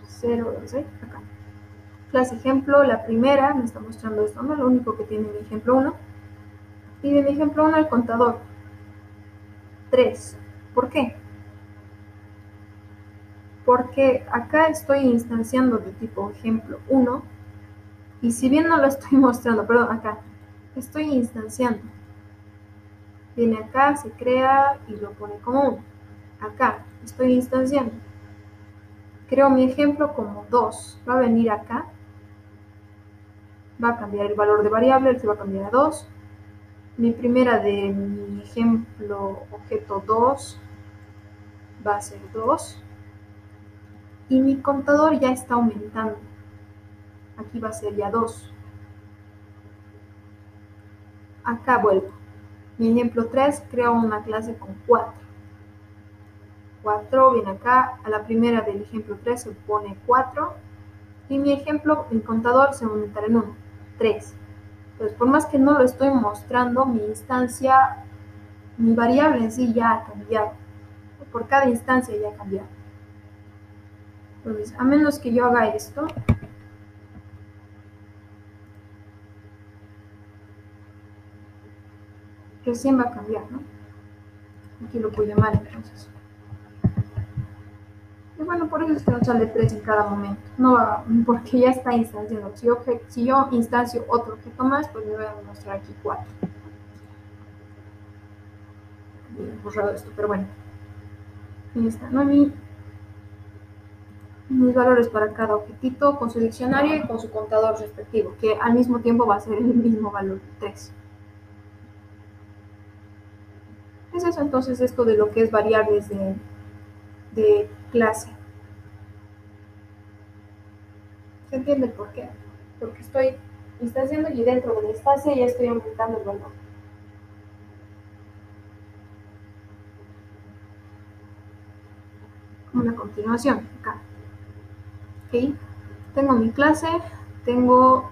Speaker 1: 0, 2, acá. Clase ejemplo, la primera me está mostrando esto, ¿no? Lo único que tiene mi ejemplo 1. Y de mi ejemplo 1 el contador 3. ¿Por qué? Porque acá estoy instanciando de tipo ejemplo 1 y si bien no lo estoy mostrando, perdón, acá estoy instanciando. Viene acá, se crea y lo pone como 1. Acá estoy instanciando. Creo mi ejemplo como 2. Va a venir acá. Va a cambiar el valor de variable, se va a cambiar a 2. Mi primera de mi ejemplo objeto 2 va a ser 2. Y mi contador ya está aumentando. Aquí va a ser ya 2. Acá vuelvo. Mi ejemplo 3 creo una clase con 4. 4 viene acá, a la primera del ejemplo 3 se pone 4 y mi ejemplo, el contador se aumentará en 1, 3. Entonces, por más que no lo estoy mostrando, mi instancia, mi variable en sí ya ha cambiado. Por cada instancia ya ha cambiado. Entonces, a menos que yo haga esto, recién va a cambiar, ¿no? Aquí lo puedo llamar entonces. Y bueno, por eso es que nos sale 3 en cada momento. No va, porque ya está instanciando. Si yo instancio otro objeto más, pues me voy a mostrar aquí 4. Bien borrado esto, pero bueno. Ahí está, ¿no? Mis valores para cada objetito con su diccionario y con su contador respectivo, que al mismo tiempo va a ser el mismo valor, 3. Es eso entonces esto de lo que es variables de clase. ¿Se entiende el por qué? Porque estoy instanciando y dentro de la instancia ya estoy aumentando el valor. Como una continuación, acá. ¿Ok? Tengo mi clase, tengo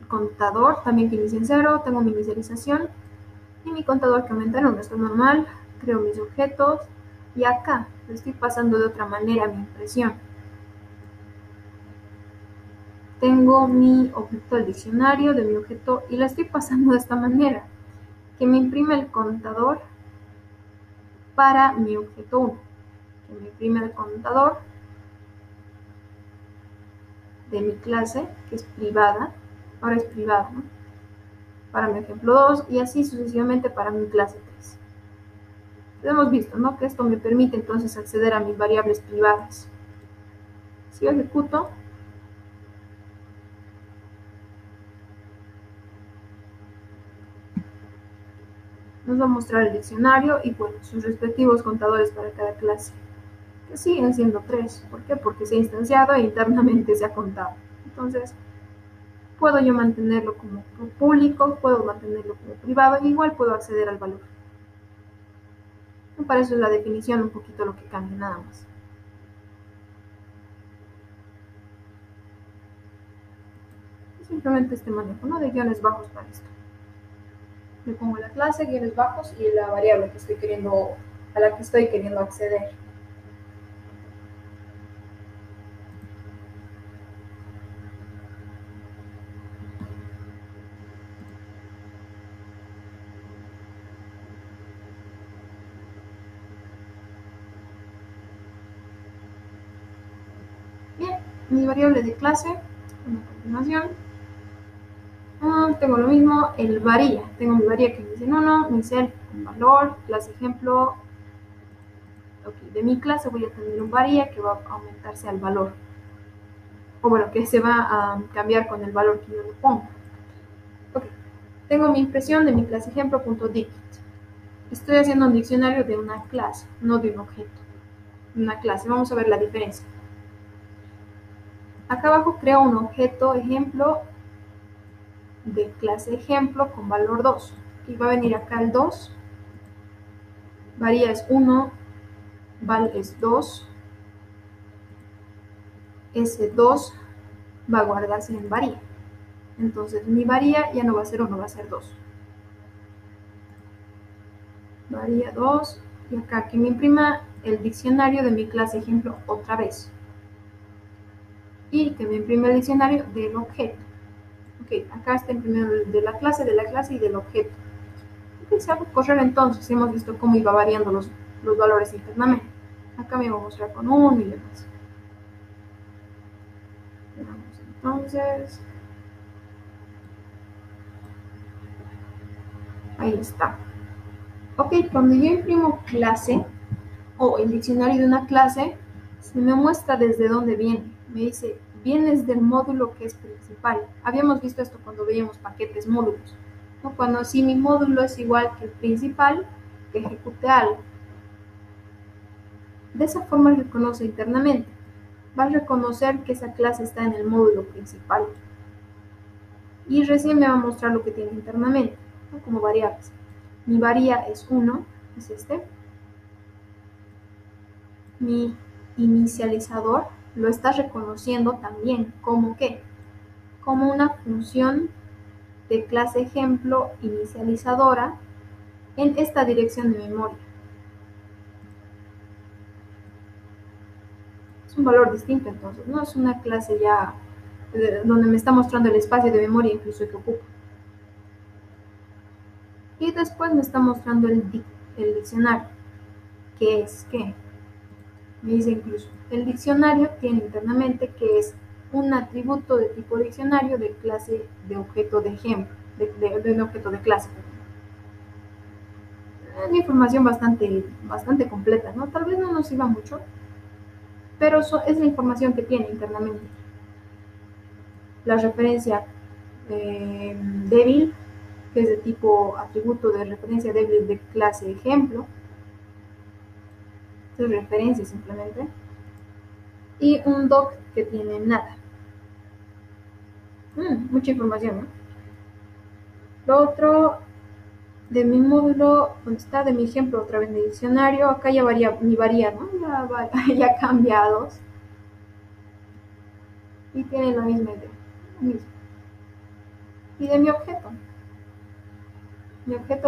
Speaker 1: el contador también que inicia en 0, tengo mi inicialización y mi contador que aumenta en 1. Esto es normal, creo mis objetos y acá lo estoy pasando de otra manera a mi impresión. Tengo mi objeto del diccionario de mi objeto y la estoy pasando de esta manera, que me imprime el contador para mi objeto 1, que me imprime el contador de mi clase, que es privada, ahora es privada, ¿no? Para mi ejemplo 2 y así sucesivamente para mi clase 3. Hemos visto, ¿no?, que esto me permite entonces acceder a mis variables privadas. Si yo ejecuto, nos va a mostrar el diccionario y bueno, sus respectivos contadores para cada clase, que siguen siendo 3. ¿Por qué? Porque se ha instanciado e internamente se ha contado. Entonces, puedo yo mantenerlo como público, puedo mantenerlo como privado, e igual puedo acceder al valor. Para eso es la definición un poquito lo que cambia, nada más. Simplemente este manejo, ¿no?, de guiones bajos para esto. Le pongo la clase, guiones bajos y la variable a la que estoy queriendo acceder. Bien, mi variable de clase, a continuación, tengo lo mismo, el varía. Tengo mi varía que dice 1, mi self con valor, clase ejemplo. Okay, de mi clase voy a tener un varía que va a aumentarse al valor. O bueno, que se va a cambiar con el valor que yo le pongo. Okay. Tengo mi impresión de mi clase ejemplo.dictate. Estoy haciendo un diccionario de una clase, no de un objeto. Una clase. Vamos a ver la diferencia. Acá abajo creo un objeto ejemplo de clase ejemplo con valor 2. Aquí va a venir acá el 2. Varía es 1, val es 2. Ese 2 va a guardarse en varía. Entonces mi varía ya no va a ser 1, va a ser 2. Varía 2. Y acá que me imprima el diccionario de mi clase ejemplo otra vez. Y que me imprime el diccionario del objeto. Ok, acá está imprimido el de la clase y del objeto. Ok, se va a correr entonces. Hemos visto cómo iba variando los valores internamente. Acá me voy a mostrar con 1 y demás. Veamos entonces. Ahí está. Ok, cuando yo imprimo clase o el diccionario de una clase, se me muestra desde dónde viene. Me dice, vienes del módulo que es principal. Habíamos visto esto cuando veíamos paquetes módulos, ¿no? Cuando si mi módulo es igual que el principal, que ejecute algo. De esa forma reconoce internamente. Va a reconocer que esa clase está en el módulo principal. Y recién me va a mostrar lo que tiene internamente, ¿no?, como variables. Mi varía es 1, es este. Mi inicializador lo está reconociendo también como ¿qué? Como una función de clase ejemplo inicializadora en esta dirección de memoria. Es un valor distinto entonces, no es una clase ya donde me está mostrando el espacio de memoria incluso que ocupa. Y después me está mostrando el diccionario, que es ¿qué? Me dice incluso, el diccionario tiene internamente que es un atributo de tipo diccionario de clase de objeto de ejemplo, de un objeto de clase. Es una información bastante completa, ¿no? Tal vez no nos sirva mucho, pero es la información que tiene internamente. La referencia débil, que es de tipo atributo de referencia débil de clase ejemplo, es referencia simplemente, y un doc que tiene nada. Mucha información, ¿no? Lo otro de mi módulo, donde está de mi ejemplo otra vez de diccionario, acá ya varía, ni varía, ¿no? Ya cambia a 2 y tiene la misma idea, lo mismo. Y de mi objeto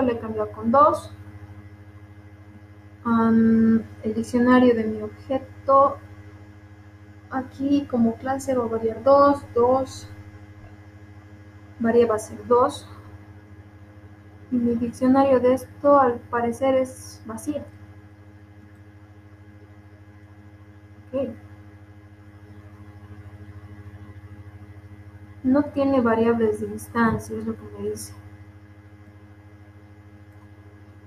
Speaker 1: le he cambiado con 2. El diccionario de mi objeto aquí como clase va a variar 2, varía va a ser 2. Y mi diccionario de esto al parecer es vacío. Ok. No tiene variables de instancia, es lo que me dice.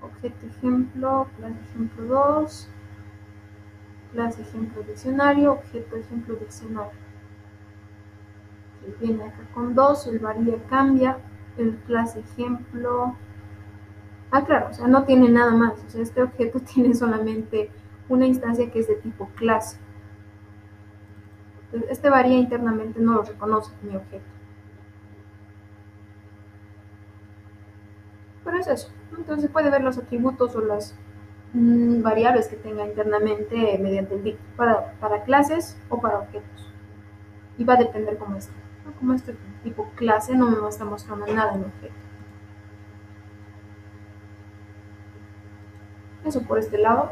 Speaker 1: Objeto ejemplo, clase ejemplo 2, clase ejemplo diccionario, objeto ejemplo diccionario. Que viene acá con 2, el varía cambia, el clase ejemplo. Claro, o sea, no tiene nada más. O sea, este objeto tiene solamente una instancia que es de tipo clase. Entonces, este varía internamente, no lo reconoce mi objeto. Pero es eso. Entonces puede ver los atributos o las variables que tenga internamente mediante el dict para clases o para objetos. Y va a depender cómo está. Como este tipo clase no me está mostrando nada en objeto. Eso por este lado.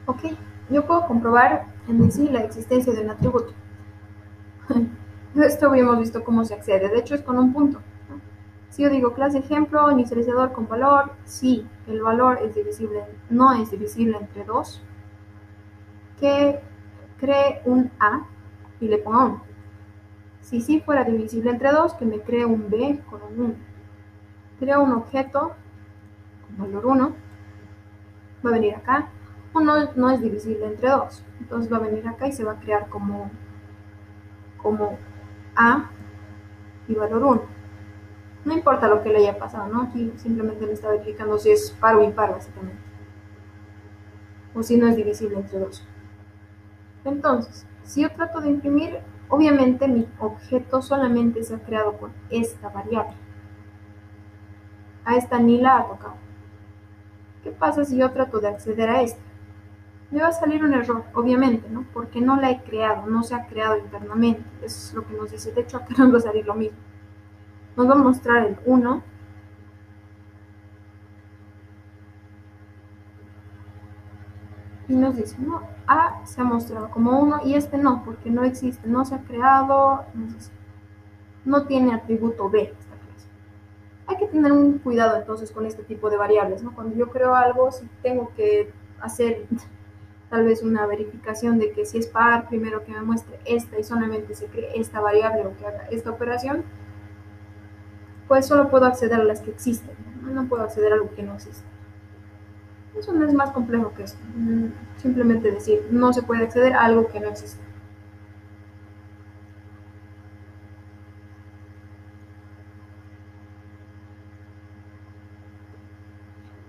Speaker 1: Ok, yo puedo comprobar en sí la existencia de un atributo. Esto habíamos visto cómo se accede, de hecho es con un punto. Si yo digo clase ejemplo, inicializador con valor, si el valor es divisible, no es divisible entre 2, que cree un A y le ponga 1. Si sí fuera divisible entre 2, que me cree un B con un 1. Creo un objeto con valor 1, va a venir acá. 1 no es divisible entre 2, entonces va a venir acá y se va a crear como A y valor 1. No importa lo que le haya pasado, ¿no? Aquí simplemente le está verificando si es par o impar, básicamente. O si no es divisible entre 2. Entonces, si yo trato de imprimir, obviamente mi objeto solamente se ha creado con esta variable. A esta ni la ha tocado. ¿Qué pasa si yo trato de acceder a esta? Me va a salir un error, obviamente, ¿no? Porque no la he creado, no se ha creado internamente. Eso es lo que nos dice. De hecho, acá nos va a salir lo mismo. Nos va a mostrar el 1. Y nos dice, no, A se ha mostrado como 1 y este no, porque no existe, no se ha creado, no tiene atributo B esta clase. Hay que tener un cuidado entonces con este tipo de variables, ¿no? Cuando yo creo algo, si tengo que hacer tal vez una verificación de que si es par, primero que me muestre esta y solamente se cree esta variable o que haga esta operación, pues solo puedo acceder a las que existen, no puedo acceder a algo que no existe. Eso no es más complejo que esto. Simplemente decir, no se puede acceder a algo que no existe.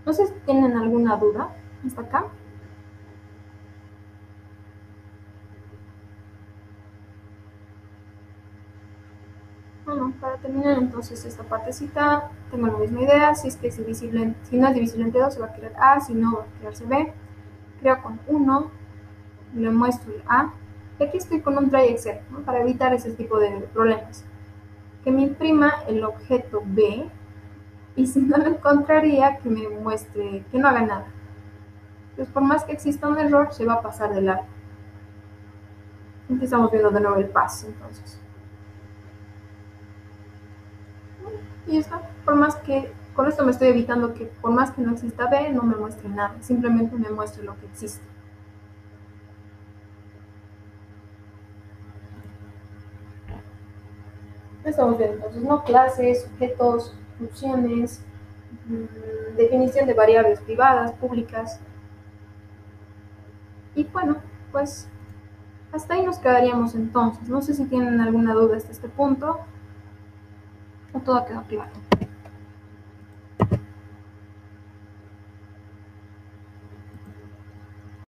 Speaker 1: No sé si tienen alguna duda hasta acá. Bueno, para terminar entonces esta partecita, tengo la misma idea. Si es que es divisible, si no es divisible entre 2, se va a crear A, si no, va a crearse B. Creo con 1, le muestro el A. Y aquí estoy con un try except, ¿no? Para evitar ese tipo de problemas. Que me imprima el objeto B y si no lo encontraría, que me muestre, que no haga nada. Entonces, por más que exista un error, se va a pasar de largo. Aquí estamos viendo de nuevo el pass, entonces. Y está, por más que, con esto me estoy evitando que por más que no exista B, no me muestre nada, simplemente me muestre lo que existe. Estamos viendo entonces, ¿no? Clases, objetos, funciones, definición de variables privadas, públicas. Y bueno, pues hasta ahí nos quedaríamos entonces. No sé si tienen alguna duda hasta este punto o todo queda privado.